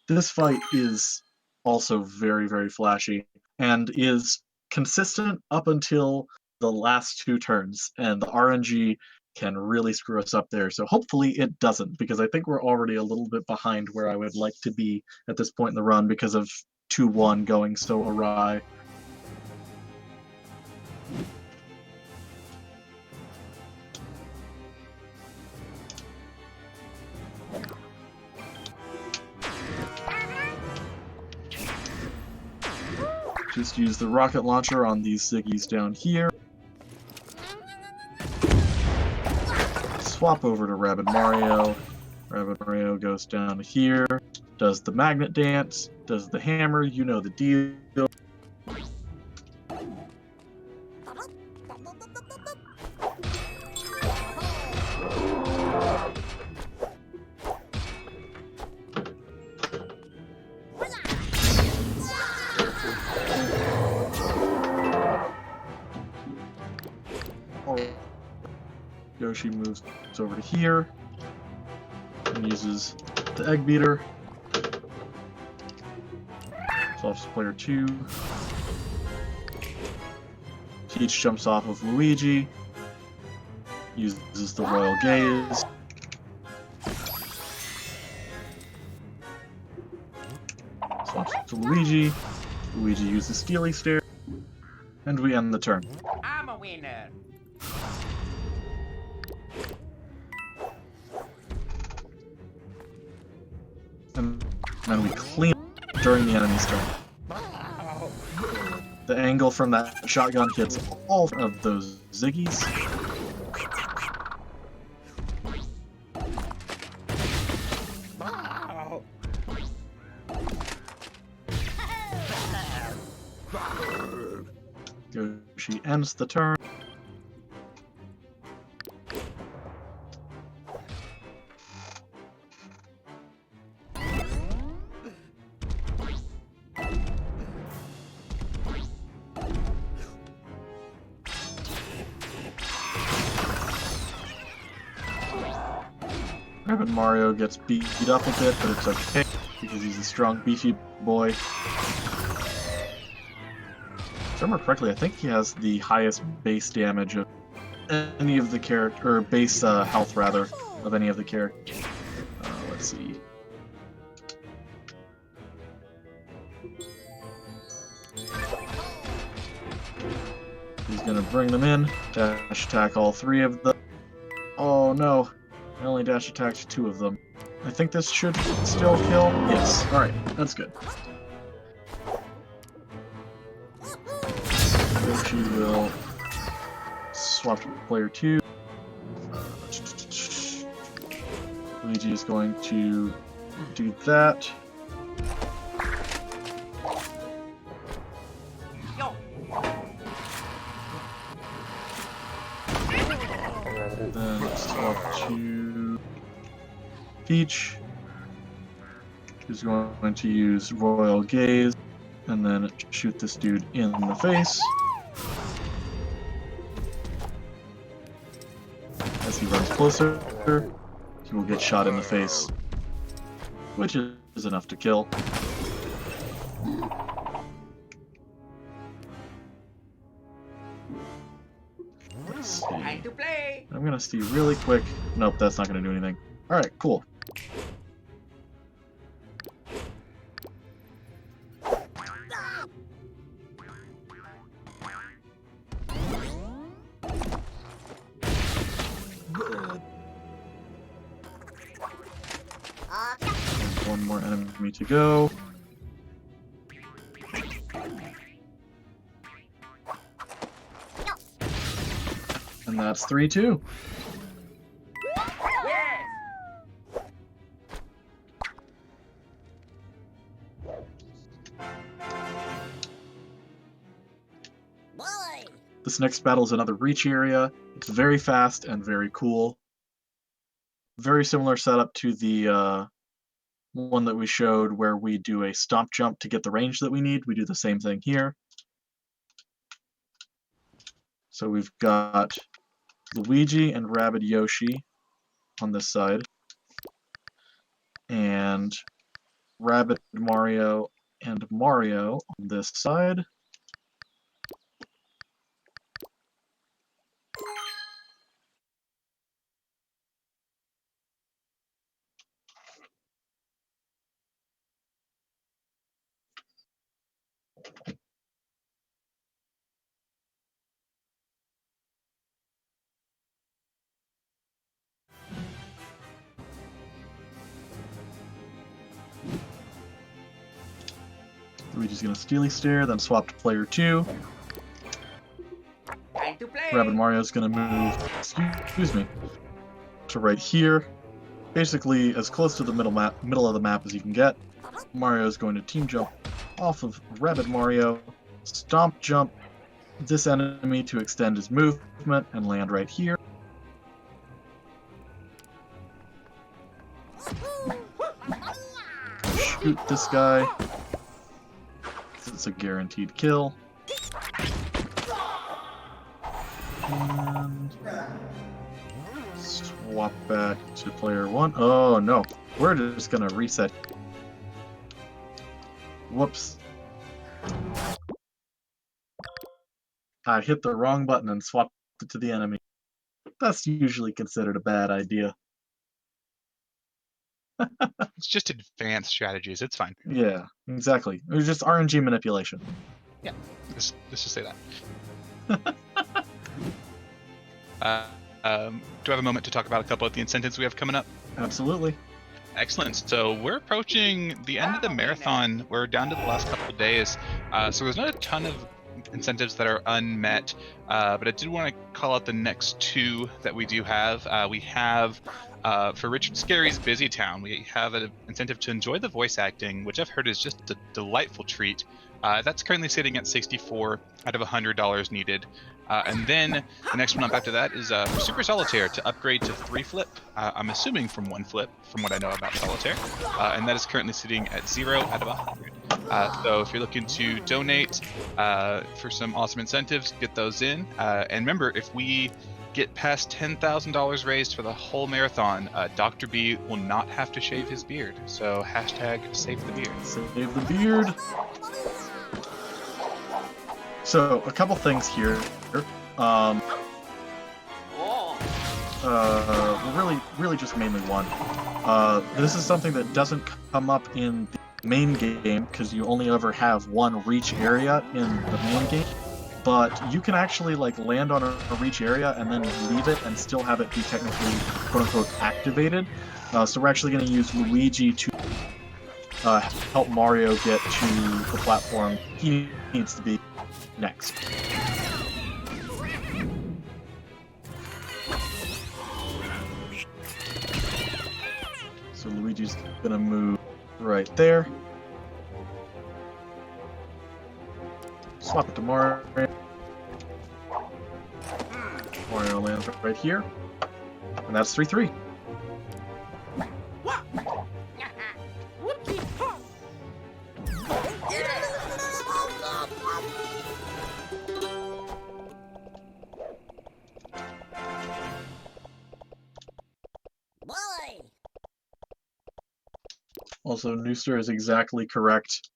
This fight is also very, very flashy, and is consistent up until the last 2 turns, and the RNG can really screw us up there, so hopefully it doesn't, because I think we're already a little bit behind where I would like to be at this point in the run because of 2-1 going so awry. Just use the rocket launcher on these Ziggies down here. Swap over to Rabbid Mario. Rabbid Mario goes down here, does the magnet dance, does the hammer, you know the deal. Yoshi moves over to here and uses the egg beater. Swaps to player 2. Peach jumps off of Luigi. Uses the Royal Gaze. Swaps to Luigi. Luigi uses Steely Stare. And we end the turn. I'm a winner. And then we clean during the enemy's turn. The angle from that shotgun hits all of those Ziggies. Yoshi ends the turn. Rabbid Mario gets beat up a bit, but it's okay, because he's a strong, beefy boy. I remember correctly, I think he has the highest base damage of any of the character, or base health rather, of any of the characters. Let's see. He's gonna bring them in, dash attack all 3 of them. Oh no, I only dash attacked 2 of them. I think this should still kill. Yes, alright, that's good. She will swap to player 2. Luigi is going to do that. Then swap to Peach, who's going to use Royal Gaze, and then shoot this dude in the face. As he runs closer, he will get shot in the face, which is enough to kill. Let's see. I'm gonna see really quick. Nope, that's not gonna do anything. Alright, cool. One more enemy to go. And that's 3-2. This next battle is another reach area. It's very fast and very cool. Very similar setup to the one that we showed where we do a stomp jump to get the range that we need. We do the same thing here. So we've got Luigi and Rabbid Yoshi on this side, and Rabbid Mario and Mario on this side. Luigi's gonna Steely Stare, then swap to player 2. Rabbid Mario's gonna move, excuse me, to right here. Basically as close to the middle of the map as you can get. Mario's going to team jump off of Rabbid Mario, stomp jump this enemy to extend his movement and land right here. Shoot this guy. It's a guaranteed kill. And swap back to player 1. Oh no, we're just gonna reset. Whoops. I hit the wrong button and swapped it to the enemy. That's usually considered a bad idea. It's just advanced strategies. It's fine. Yeah, exactly. It was just RNG manipulation. Yeah, let's just say that. Do I have a moment to talk about a couple of the incentives we have coming up? Absolutely. Excellent. So we're approaching the end of the marathon. We're down to the last couple of days. So there's not a ton of incentives that are unmet, but I did want to call out the next 2 that we do have. We have, for Richard Scarry's Busy Town, we have an incentive to enjoy the voice acting, which I've heard is just a delightful treat. That's currently sitting at $64 out of $100 needed. And then the next one up after that is for Super Solitaire to upgrade to 3 flip. I'm assuming from 1 flip, from what I know about Solitaire. And that is currently sitting at 0 out of 100. So if you're looking to donate for some awesome incentives, get those in. And remember, if we get past $10,000 raised for the whole marathon, Dr. B will not have to shave his beard. So hashtag save the beard. Save the beard. So a couple things here. Well, really just mainly one. This is something that doesn't come up in the main game because you only ever have one reach area in the main game. But you can actually like land on a reach area and then leave it and still have it be technically quote-unquote activated. So we're actually going to use Luigi to help Mario get to the platform he needs to be next. So Luigi's gonna move right there. Swap it to Mario. Mario lands right here. And that's 3-3. Boy! Also, Nooster is exactly correct.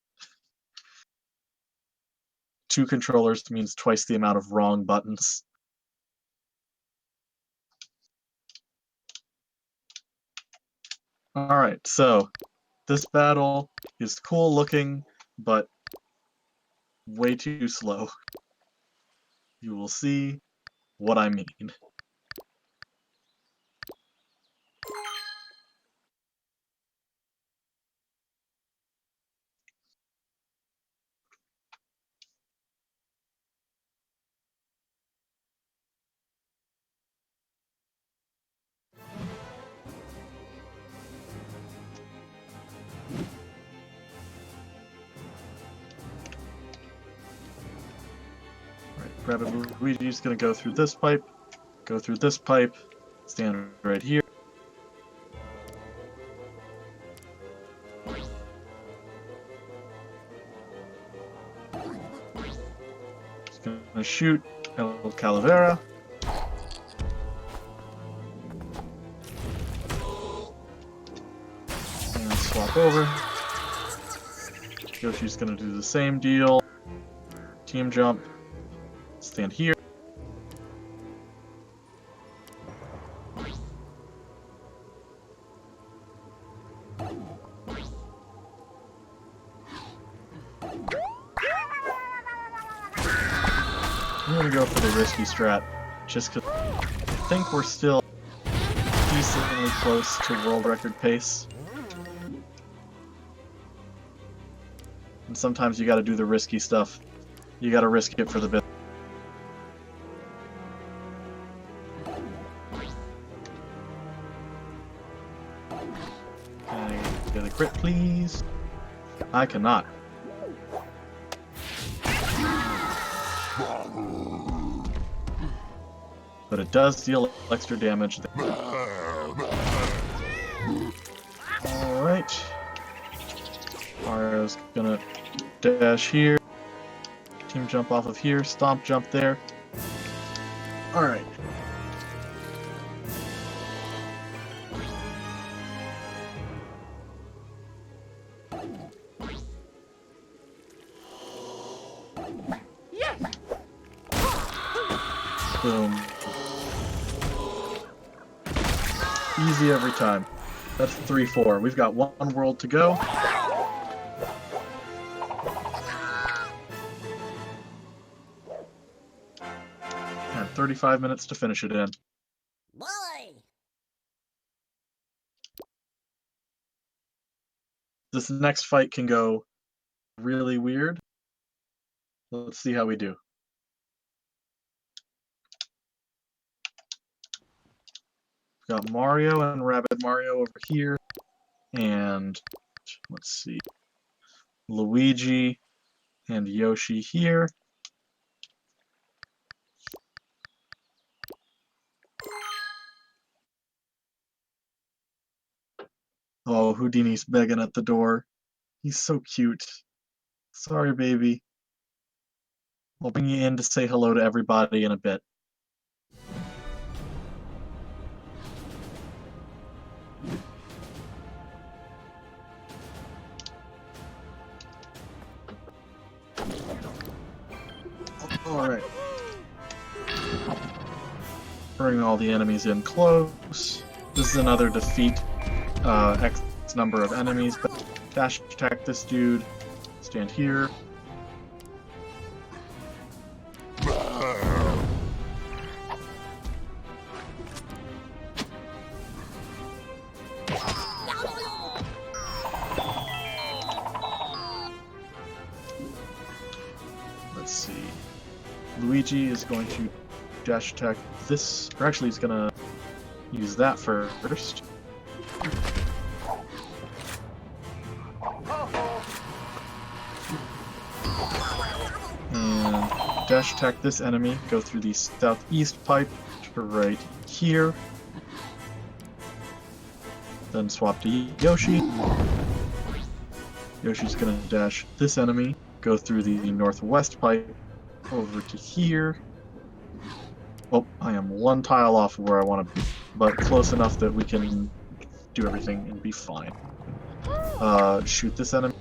2 controllers means twice the amount of wrong buttons. Alright, so this battle is cool looking, but way too slow. You will see what I mean. Rabbid Luigi's gonna go through this pipe, stand right here. Just gonna shoot El Calavera. And swap over. Yoshi's gonna do the same deal. Team jump. Stand here. I'm gonna go for the risky strat, just because I think we're still decently close to world record pace. And sometimes you gotta do the risky stuff. You gotta risk it for the bit. Can I get a crit, please? I cannot. But it does deal extra damage. Alright. Mario's gonna dash here. Team jump off of here. Stomp jump there. Alright. Boom. Easy every time. That's 3-4. We've got one world to go. And 35 minutes to finish it in. Boy! This next fight can go really weird. Let's see how we do. We've got Mario and Rabbid Mario over here. And let's see. Luigi and Yoshi here. Oh, Houdini's begging at the door. He's so cute. Sorry, baby. I'll bring you in to say hello to everybody in a bit. Alright. Bring all the enemies in close. This is another defeat X number of enemies. But dash attack this dude. Stand here. Let's see. Luigi is going to dash attack this, or actually he's gonna use that first. And dash attack this enemy, go through the southeast pipe to right here. Then swap to Yoshi. Yoshi's gonna dash this enemy, go through the northwest pipe over to here. Oh, I am one tile off of where I want to be, but close enough that we can do everything and be fine. Shoot this enemy.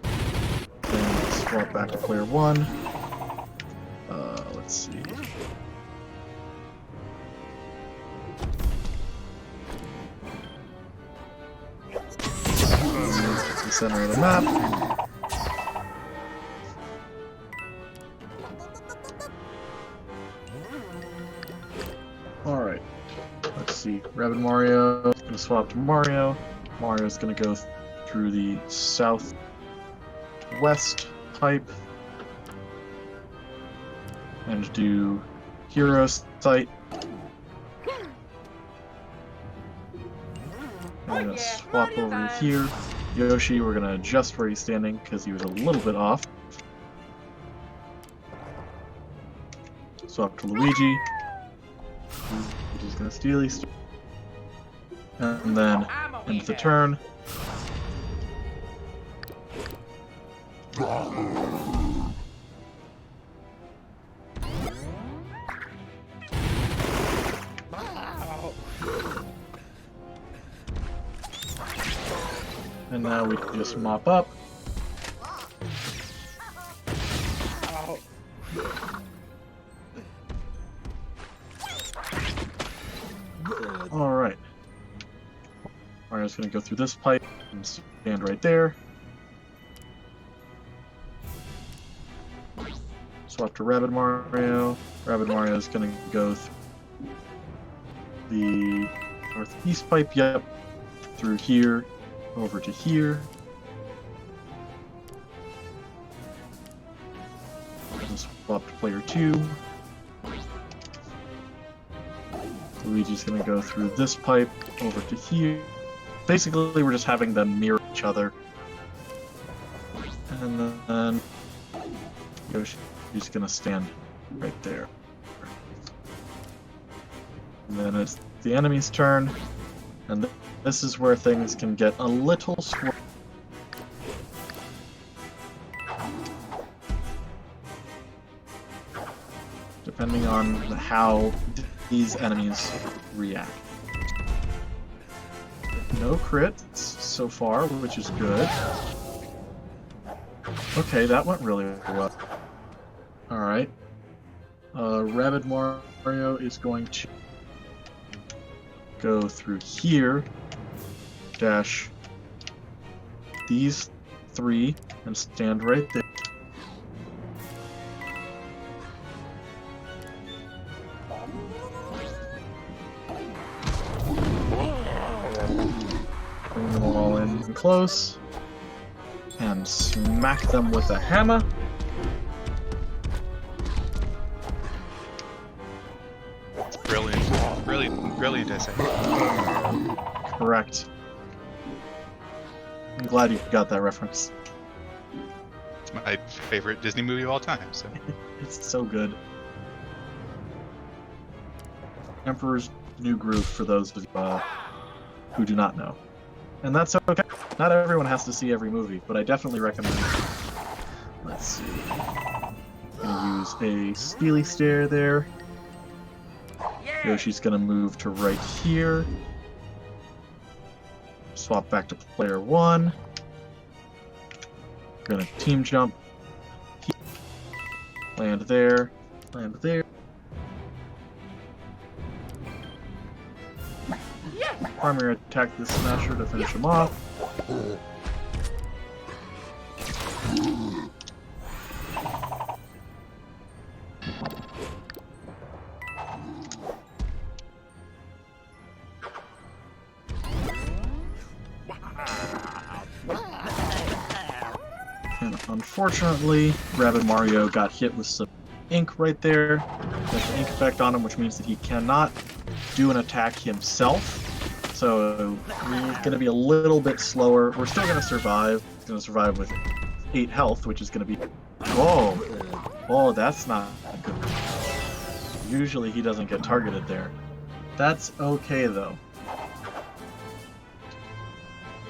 Then swap back to player one. Let's see. The center of the map. Alright, let's see. Rabbid Mario is going to swap to Mario. Mario's going to go through the southwest pipe and do Hero Sight. I'm going to swap over here. Yoshi, we're going to adjust where he's standing because he was a little bit off. Swap to Luigi. He's gonna steal these, and then end the turn. And now we can just mop up. Alright. Mario's gonna go through this pipe and stand right there. Swap to Rabbid Mario. Rabbid Mario is gonna go through the northeast pipe, yep. Through here, over to here. And swap to player 2. Luigi's gonna go through this pipe over to here. Basically, we're just having them mirror each other. And then Yoshi's gonna stand right there. And then it's the enemy's turn, and this is where things can get a little squirrely. Depending on how these enemies react. No crits so far, which is good. Okay, that went really well. Alright. Rabbid Mario is going to go through here, dash these 3, and stand right there. Bring them all in close, and smack them with a hammer. It's brilliant. Brilliant, I say. Correct. I'm glad you got that reference. It's my favorite Disney movie of all time, so. It's so good. Emperor's New Groove for those of you who do not know. And that's okay. Not everyone has to see every movie, but I definitely recommend it. Let's see. I'm gonna use a Steely Stare there. Yoshi's gonna move to right here. Swap back to player 1. Gonna team jump Land there. Land there. Primary attack this Smasher to finish him off. And unfortunately, Rabbid Mario got hit with some ink right there. There's an ink effect on him, which means that he cannot do an attack himself. So he's going to be a little bit slower. We're still going to survive. He's going to survive with 8 health, which is going to be... Oh, that's not good. Usually he doesn't get targeted there. That's okay, though.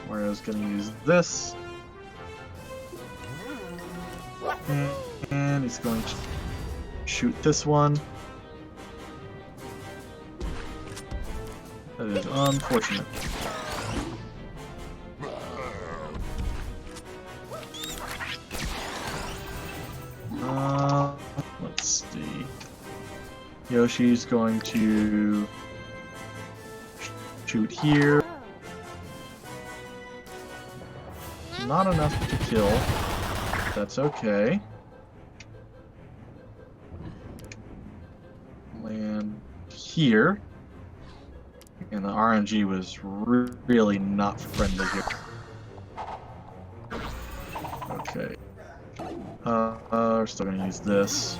Mario's going to use this. And he's going to shoot this one. That is unfortunate. Let's see. Yoshi's going to shoot here. Not enough to kill. That's okay. Land here. And the RNG was really not friendly here. Okay. We're still gonna use this.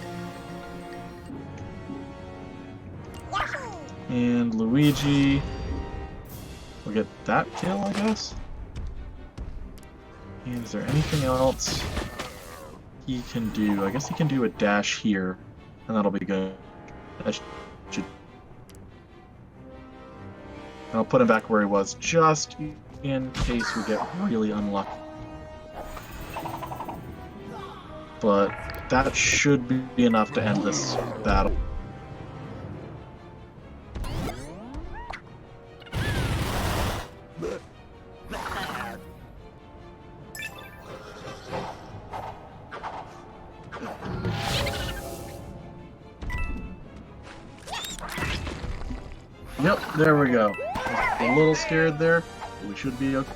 And Luigi will get that kill, I guess. And is there anything else he can do? I guess he can do a dash here, and that'll be good. That should... I'll put him back where he was, just in case we get really unlucky. But that should be enough to end this battle. Yep, there we go. A little scared there. We should be okay.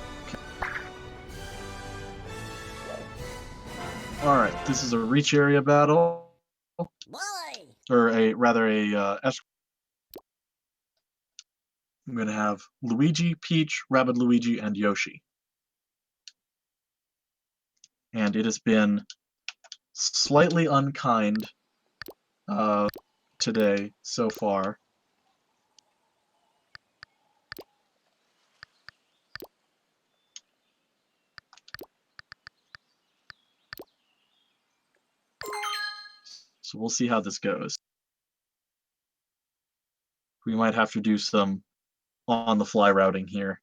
Alright, this is a reach area battle. Or a, rather a, I'm gonna have Luigi, Peach, Rabbid Luigi, and Yoshi. And it has been slightly unkind today so far. So we'll see how this goes. We might have to do some on-the-fly routing here.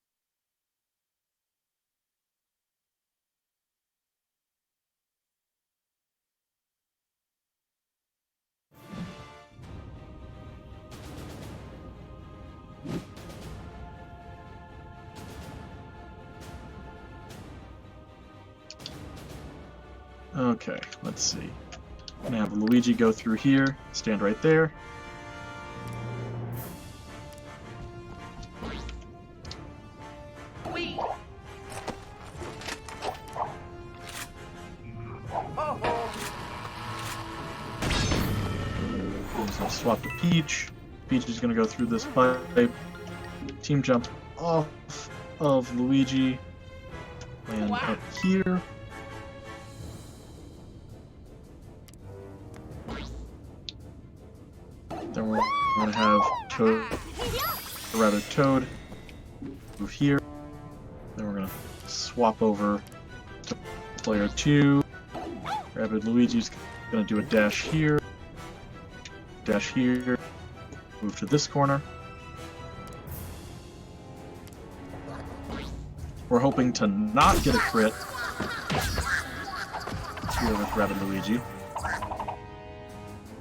Okay, let's see. I'm gonna have Luigi go through here, stand right there. So swap to Peach. Peach is gonna go through this pipe. Team jump off of Luigi. Land up here. Then we're going to have Toad, or rather Toad, move here. Then we're going to swap over to player 2. Rabbid Luigi's going to do a dash here, move to this corner. We're hoping to not get a crit here with Rabbid Luigi,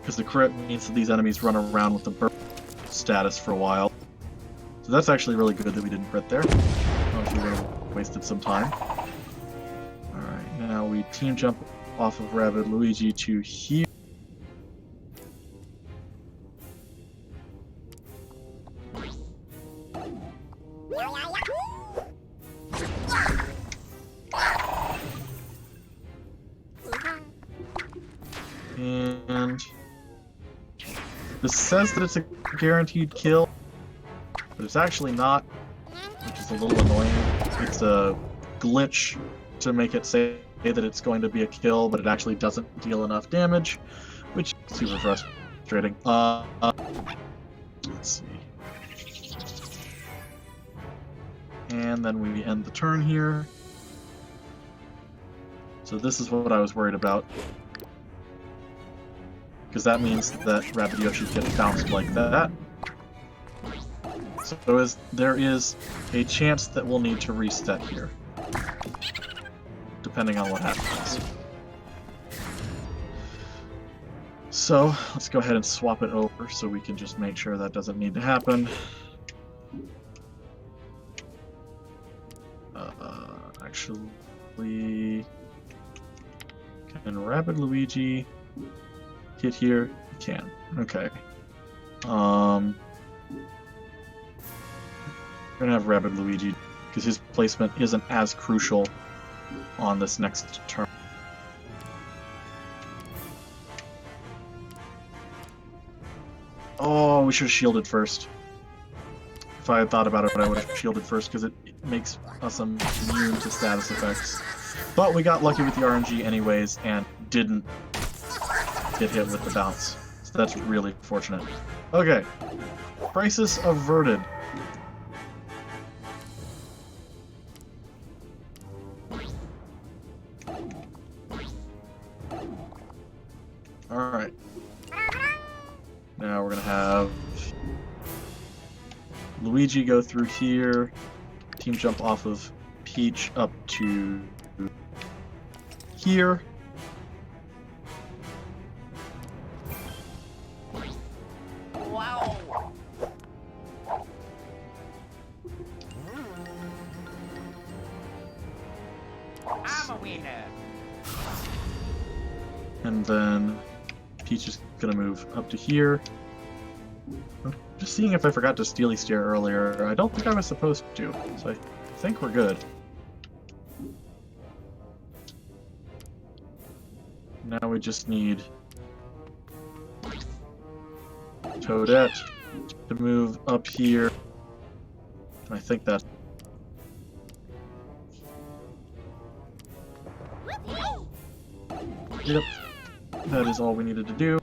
because the crit means that these enemies run around with the burst status for a while. So that's actually really good that we didn't crit there. Else we would have wasted some time. Alright, now we team jump off of Rabbid Luigi to here. And this says that it's a guaranteed kill, but it's actually not, which is a little annoying. It's a glitch to make it say that it's going to be a kill, but it actually doesn't deal enough damage, which is super frustrating. Let's see. And then we end the turn here. So this is what I was worried about. Because that means that Rabbid Yoshi gets bounced like that. So there is a chance that we'll need to reset here, depending on what happens. So let's go ahead and swap it over so we can just make sure that doesn't need to happen. Actually, can Rabbid Luigi hit here? He can. Okay. We're gonna have Rabbid Luigi because his placement isn't as crucial on this next turn. Oh, we should have shielded first. If I had thought about it, I would have shielded first because it makes us immune to status effects. But we got lucky with the RNG anyways and didn't get hit with the bounce. So that's really fortunate. Okay. Crisis averted. Alright. Now we're gonna have Luigi go through here, team jump off of Peach up to here. Wow. I'm a winner. And then Peach is gonna move up to here. I'm just seeing if I forgot to Steely Stare earlier. I don't think I was supposed to, so I think we're good. Now we just need Toadette to move up here. And I think that's... Yep. That is all we needed to do.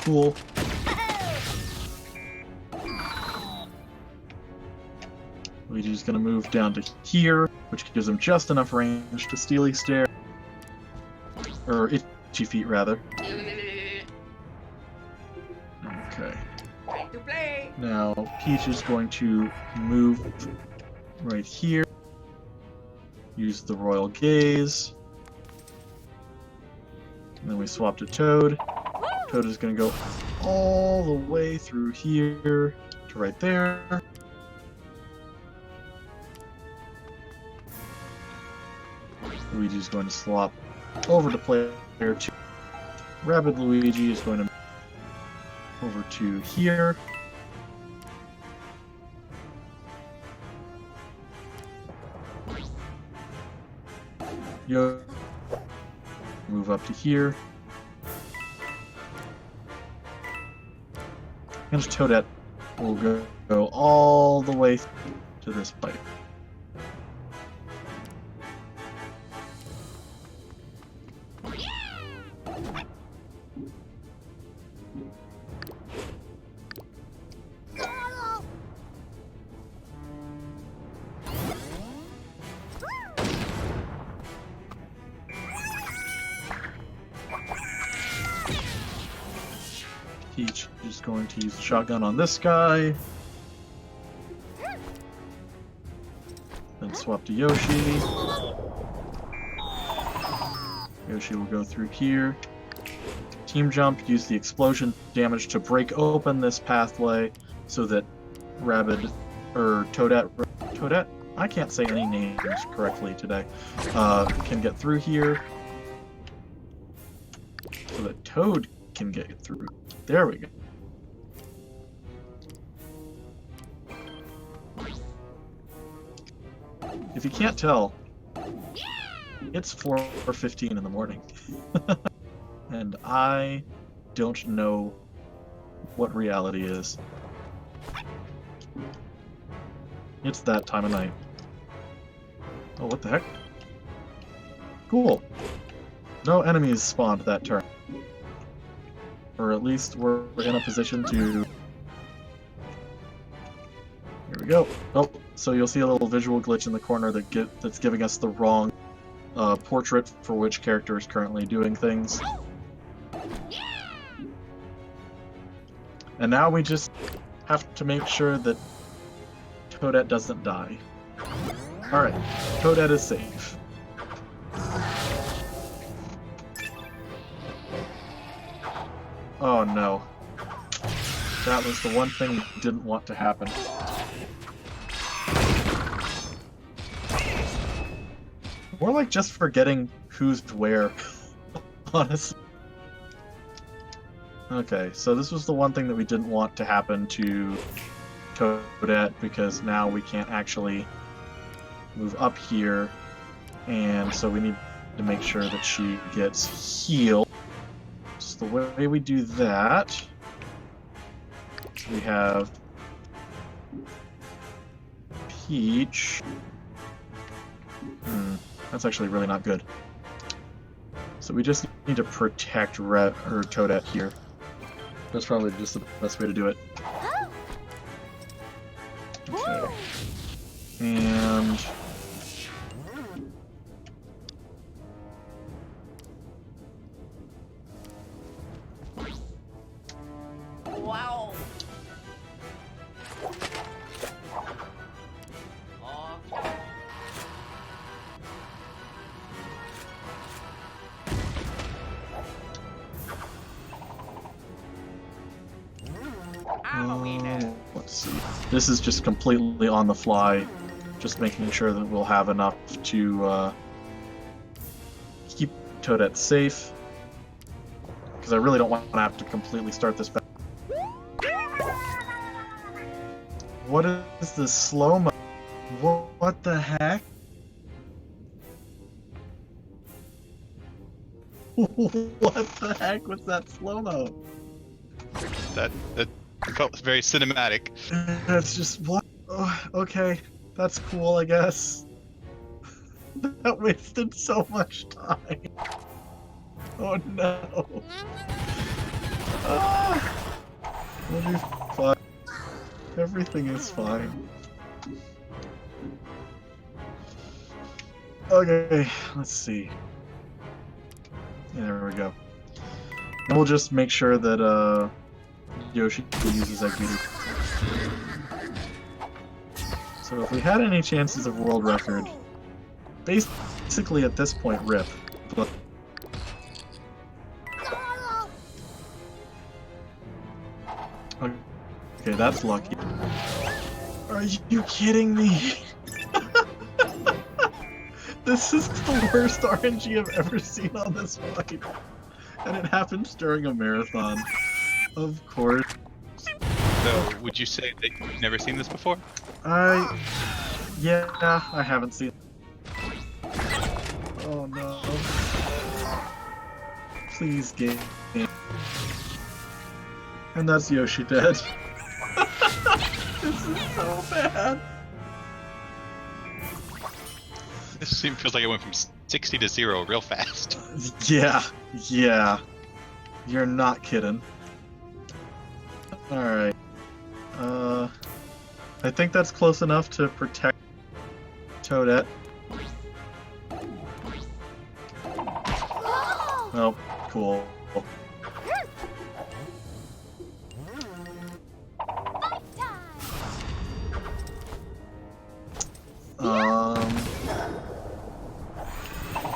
Cool. Luigi's gonna move down to here, which gives him just enough range to Steely Stare. Or Itchy Feet, rather. Okay. Time to play. Now, Peach is going to move right here. Use the Royal Gaze. And then we swap to Toad. Toad is going to go all the way through here to right there. Luigi's going to swap over to player 2. Rabbid Luigi is going to over to here. Yo, move up to here. And Toadette will go all the way to this pipe. Peach is going to use the shotgun on this guy. Then swap to Yoshi. Yoshi will go through here. team jump, use the explosion damage to break open this pathway so that Rabbid, or Toadette? I can't say any names correctly today. Can get through here. So that Toad can get through. There we go. If you can't tell, it's 4:15 in the morning. And I don't know what reality is. It's that time of night. Oh, what the heck? Cool. No enemies spawned that turn. Or at least we're in a position to... Here we go. Oh, so you'll see a little visual glitch in the corner that's giving us the wrong portrait for which character is currently doing things. And now we just have to make sure that Toadette doesn't die. Alright, Toadette is safe. Oh no. That was the one thing we didn't want to happen. More like just forgetting who's where, honestly. Okay, so this was the one thing that we didn't want to happen to Toadette, because now we can't actually move up here, and so we need to make sure that she gets healed. Just the way we do that, we have Peach. That's actually really not good. So we just need to protect Toadette here. That's probably just the best way to do it. Okay. And... Wow. I'm a winner. Let's see. This is just completely on the fly, just making sure that we'll have enough to keep Toadette safe, because I really don't want to have to completely start this back. What is this slow-mo? What the heck? What the heck was that slow-mo? That felt very cinematic. That's just what? Oh, okay, that's cool, I guess. That wasted so much time. Oh no. Ah, we'll be fine. Everything is fine. Okay, let's see. Yeah, there we go. And we'll just make sure that Yoshi uses Egg. So if we had any chances of world record, basically at this point, RIP. But okay, that's lucky. Are you kidding me? This is the worst RNG I've ever seen on this fight. And it happens during a marathon. Of course. So, would you say that you've never seen this before? Yeah, I haven't seen. Oh no. Please, game. And that's Yoshi dead. This is so bad. This feels like it went from 60 to 0 real fast. Yeah. You're not kidding. Alright. I think that's close enough to protect Toadette. Oh, cool.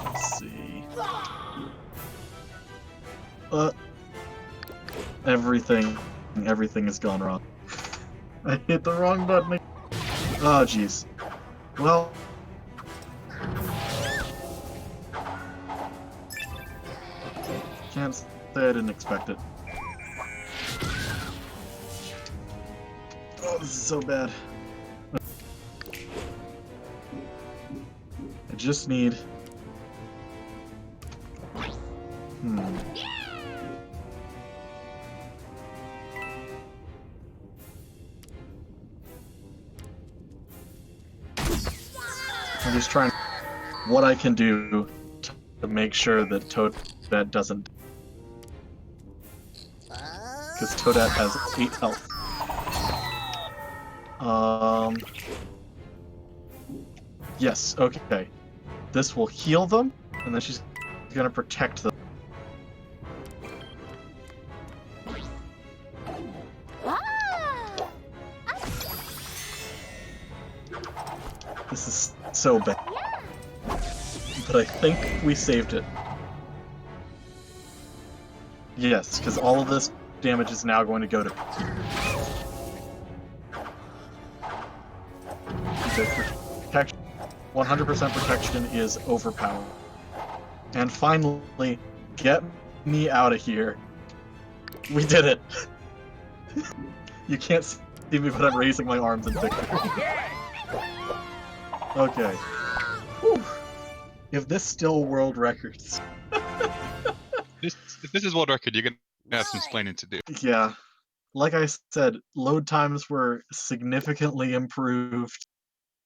Let's see. Everything has gone wrong. I hit the wrong button. Oh, jeez. Well... Can't say I didn't expect it. Oh, this is so bad. I just need... I'm just trying what I can do to make sure that Toadette doesn't... Because Toadette has 8 health. Yes, okay. This will heal them, and then she's gonna protect them. This is so bad. But I think we saved it. Yes, because all of this damage is now going to go to... Protection. 100% protection is overpowered. And finally, get me out of here. We did it! You can't see me, but I'm raising my arms in victory. Okay. Whew. If this still world records... If this is world record, you're gonna have some explaining to do. Yeah. Like I said, load times were significantly improved.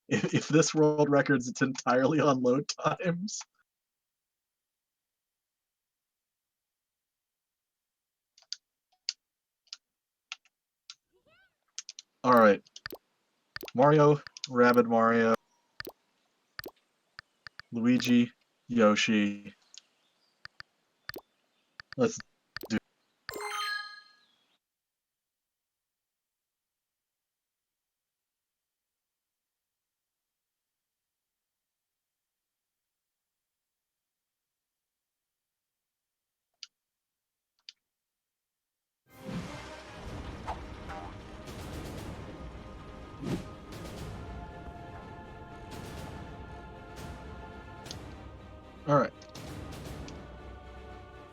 If this world records, it's entirely on load times. Alright. Mario, Rabbid Mario, Luigi, Yoshi. Let's do... Alright.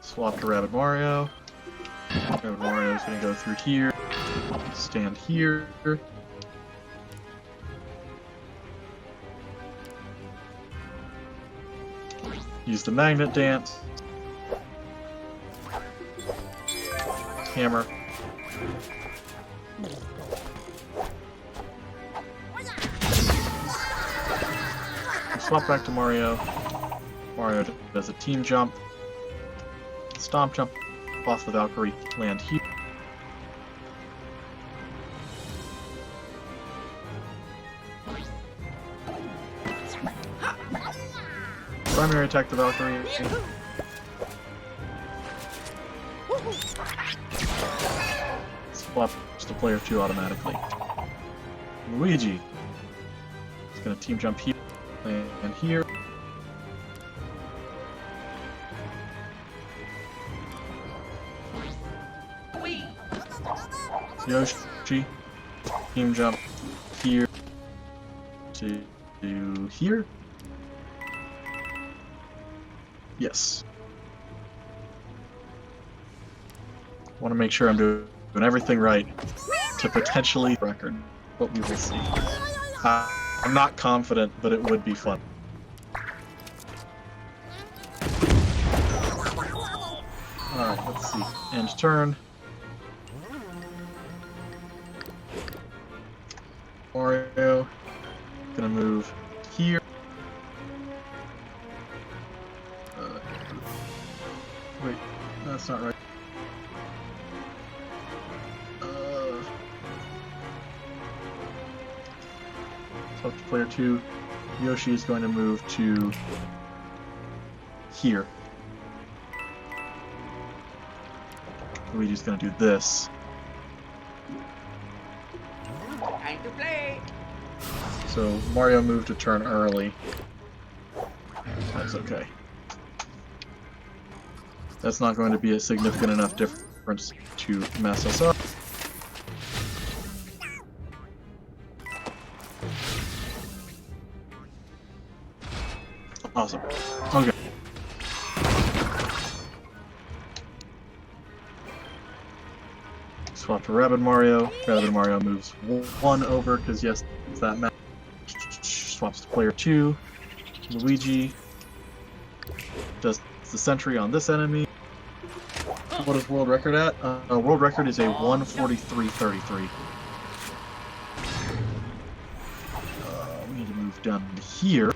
Swap to Rabbid Mario. Rabbid Mario is going to go through here. Stand here. Use the magnet dance. Hammer. Swap back to Mario. Mario does a team jump. Stomp jump off the Valkyrie. Land here. Primary attack the Valkyrie. Swap to player 2 automatically. Luigi is going to team jump here and here. Yoshi, team jump here to here. Yes. Want to make sure I'm doing everything right to potentially record, but we will see. I'm not confident, but it would be fun. Alright, let's see. End turn. Mario, gonna move here. Wait, that's not right. Select player 2. Yoshi is going to move to here. Luigi's gonna do this. Time to play. So Mario moved a turn early. That's okay. That's not going to be a significant enough difference turns to mess us up. Awesome. Okay. Swap to Rabbid Mario. Rabbid Mario moves 1 over, because yes, it's that match. Swaps to player 2. Luigi does the sentry on this enemy. What is world record at? World record is a 143.33. We need to move down to here.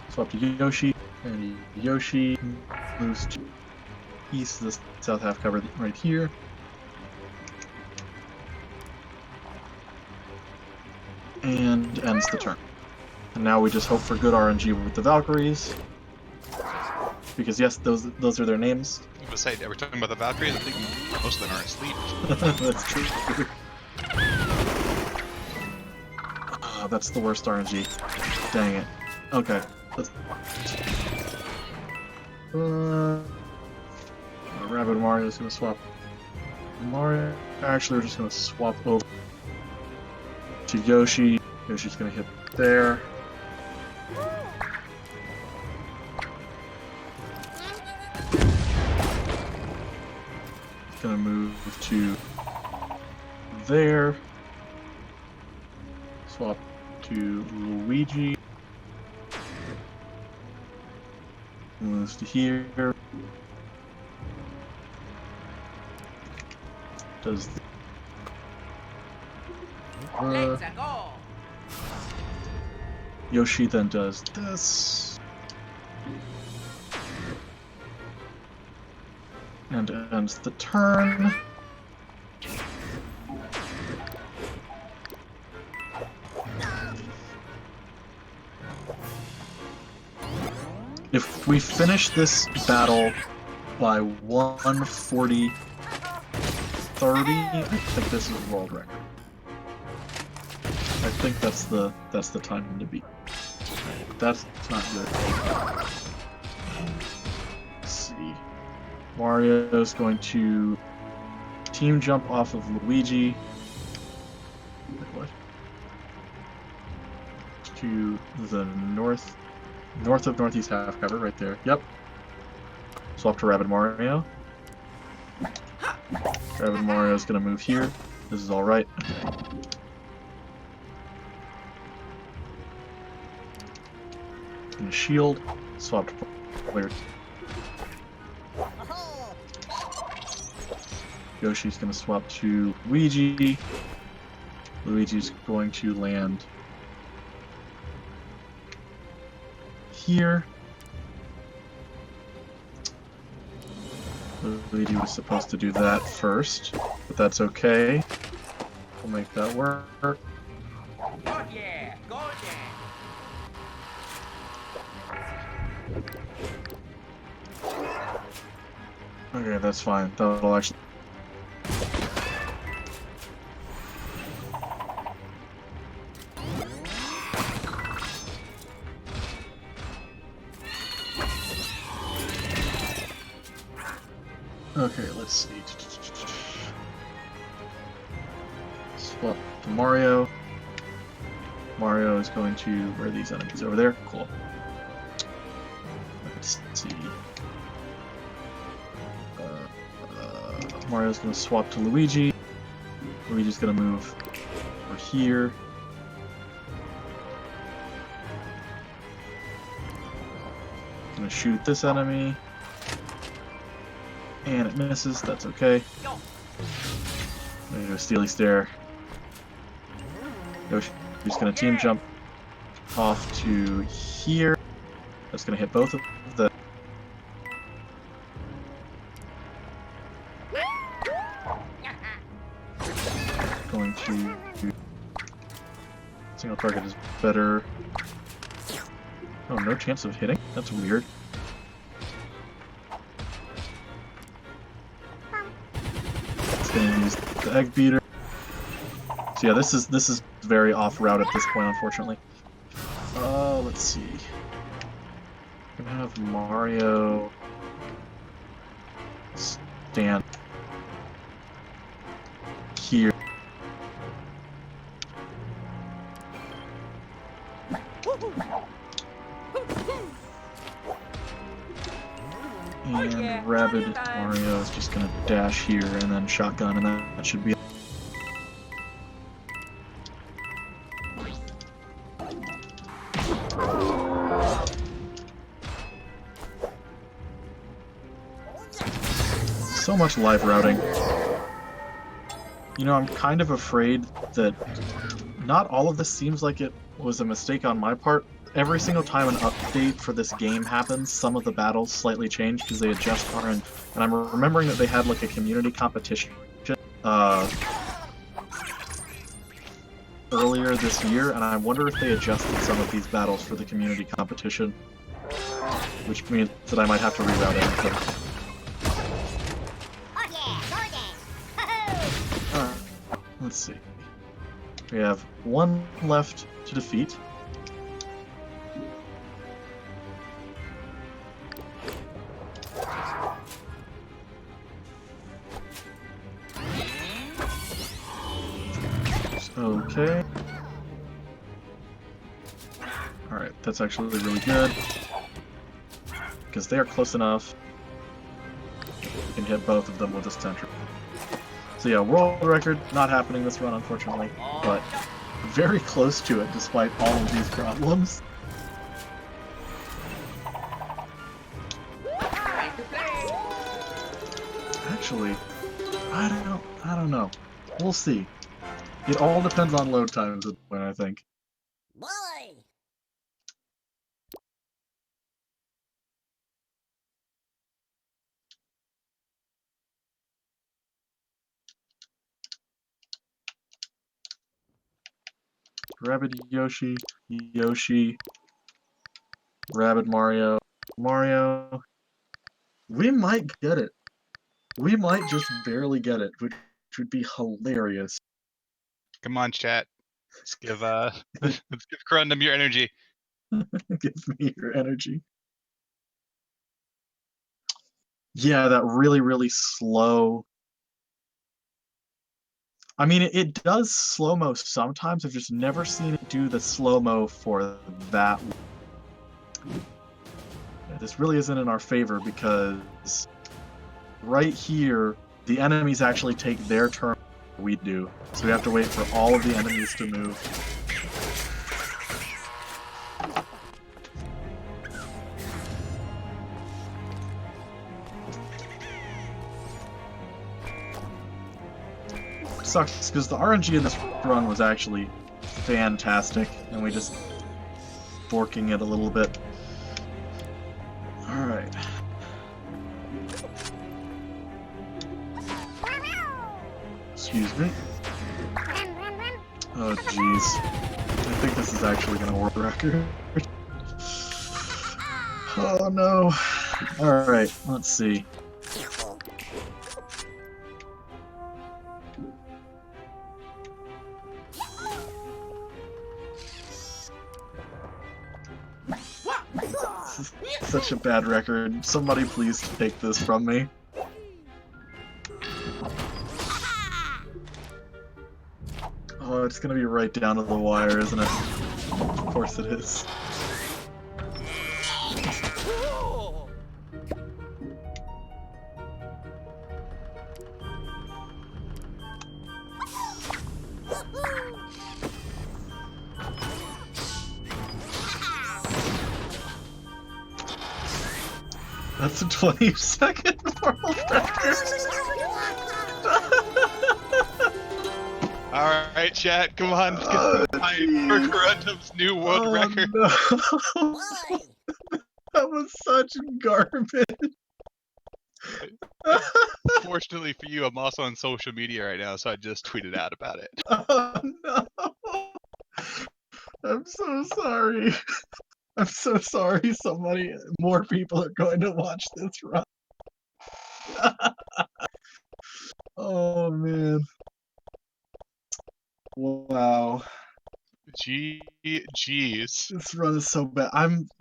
Swap to Yoshi, and Yoshi moves to east of the south half cover right here. And ends the turn. And now we just hope for good RNG with the Valkyries. Because yes, those are their names. I was gonna say, are we talking about the Valkyries? I think most of them are asleep. That's true. That's the worst RNG. Dang it. Okay. Let's... Rabbid Mario's gonna swap. Mario. Actually, we're just gonna swap over to Yoshi. Yoshi's gonna hit there. Gonna move to there. Swap to Luigi. Moves to here. Does Let's go. Yoshi then does this. And ends the turn. If we finish this battle by 140.30, I think this is world record. I think that's the time to beat. That's not good. Let's see. Mario's going to team jump off of Luigi. Wait, what? To the north of northeast half cover, right there. Yep. Swap to Rabbid Mario. Rabbid Mario's gonna move here. This is all right. Gonna shield. Swap to player. Yoshi's gonna swap to Luigi. Luigi's going to land here. Luigi was supposed to do that first, but that's okay. We'll make that work. Go yeah, go yeah. Okay, that's fine. That'll actually... Okay, let's see. Swap to Mario. Mario is going to... Where are these enemies? Over there? Cool. Let's see. Mario's going to swap to Luigi. Luigi's going to move over here. Going to shoot this enemy. And it misses, that's okay. There you go, Steely Stare. Yoshi's going to team jump off to here. That's going to hit both of the... Going to... Single target is better. Oh, no chance of hitting? That's weird. Gonna use the egg beater. So yeah, this is very off route at this point, unfortunately. Let's see. I'm gonna have Mario stand here. And Rabbid Mario is just gonna dash here and then shotgun, and that should be it. So much live routing. You know, I'm kind of afraid that not all of this seems like it was a mistake on my part. Every single time an update for this game happens, some of the battles slightly change because they adjust RNG. And I'm remembering that they had like a community competition earlier this year, and I wonder if they adjusted some of these battles for the community competition, which means that I might have to reroute everything. Alright, let's see. We have one left to defeat. Okay. Alright, that's actually really good. Because they are close enough. We can hit both of them with a center. So yeah, world record, not happening this run, unfortunately. But very close to it, despite all of these problems. Actually, I don't know. We'll see. It all depends on load times at this point, I think. Boy! Rabbid Yoshi, Yoshi, Rabbid Mario, Mario. We might get it. We might just barely get it, which would be hilarious. Come on, chat. Let's give let's give Corundum your energy. Give me your energy. Yeah, that really, really slow. I mean, it does slow-mo sometimes. I've just never seen it do the slow-mo for that. Yeah, this really isn't in our favor because right here, the enemies actually take their turn we do. So we have to wait for all of the enemies to move. Sucks, because the RNG in this run was actually fantastic, and we just forking it a little bit. Alright. Excuse me. Oh jeez. I think this is actually gonna world record. Oh no. Alright, let's see. This is such a bad record. Somebody please take this from me. Oh, it's gonna be right down to the wire, isn't it? Of course it is. That's a 20-second world record. Alright, chat, come on. Let's get some time for Corundum's new world record. No. Boy! That was such garbage. Fortunately for you, I'm also on social media right now, so I just tweeted out about it. Oh no. I'm so sorry. I'm so sorry more people are going to watch this run. Oh man. Wow. Jeez. This run is so bad.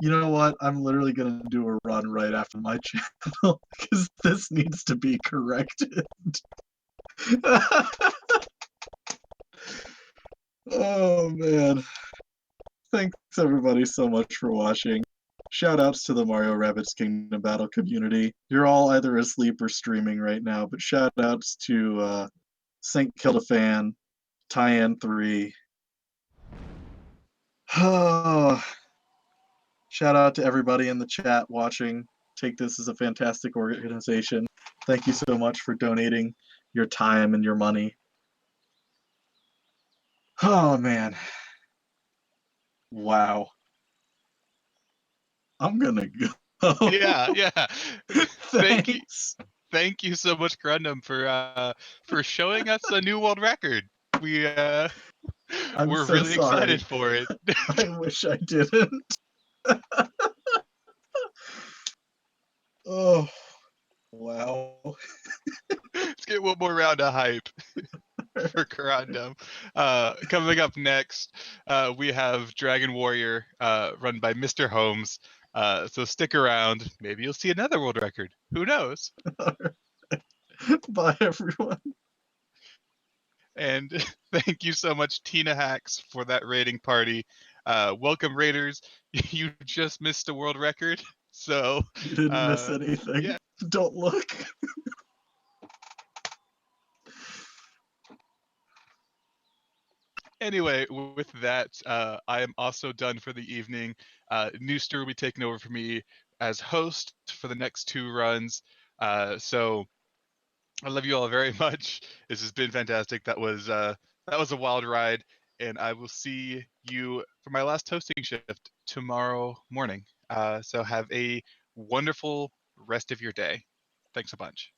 You know what? I'm literally gonna do a run right after my channel because this needs to be corrected. Oh man. Thanks everybody so much for watching. Shout outs to the Mario Rabbids Kingdom Battle community. You're all either asleep or streaming right now, but shout outs to St. Kilda Fan, Tyann3. Shout out to everybody in the chat watching. Take this as a fantastic organization. Thank you so much for donating your time and your money. Oh man. Wow. I'm gonna go. Yeah. Thanks. Thank you so much, Corundum, for showing us a new world record. We're so really sorry. excited for it. I wish I didn't. Oh, wow. Let's get one more round of hype for Corundum. Coming up next, we have Dragon Warrior, run by Mr. Holmes. So stick around. Maybe you'll see another world record. Who knows? Bye, everyone. And thank you so much, Tina Hacks, for that raiding party. Welcome, Raiders. You just missed a world record. So You didn't miss anything. yeah. Don't look. Anyway, with that, I am also done for the evening. Nooster will be taking over for me as host for the next 2 runs. So I love you all very much. This has been fantastic. That was a wild ride, and I will see you for my last hosting shift tomorrow morning. So have a wonderful rest of your day. Thanks a bunch.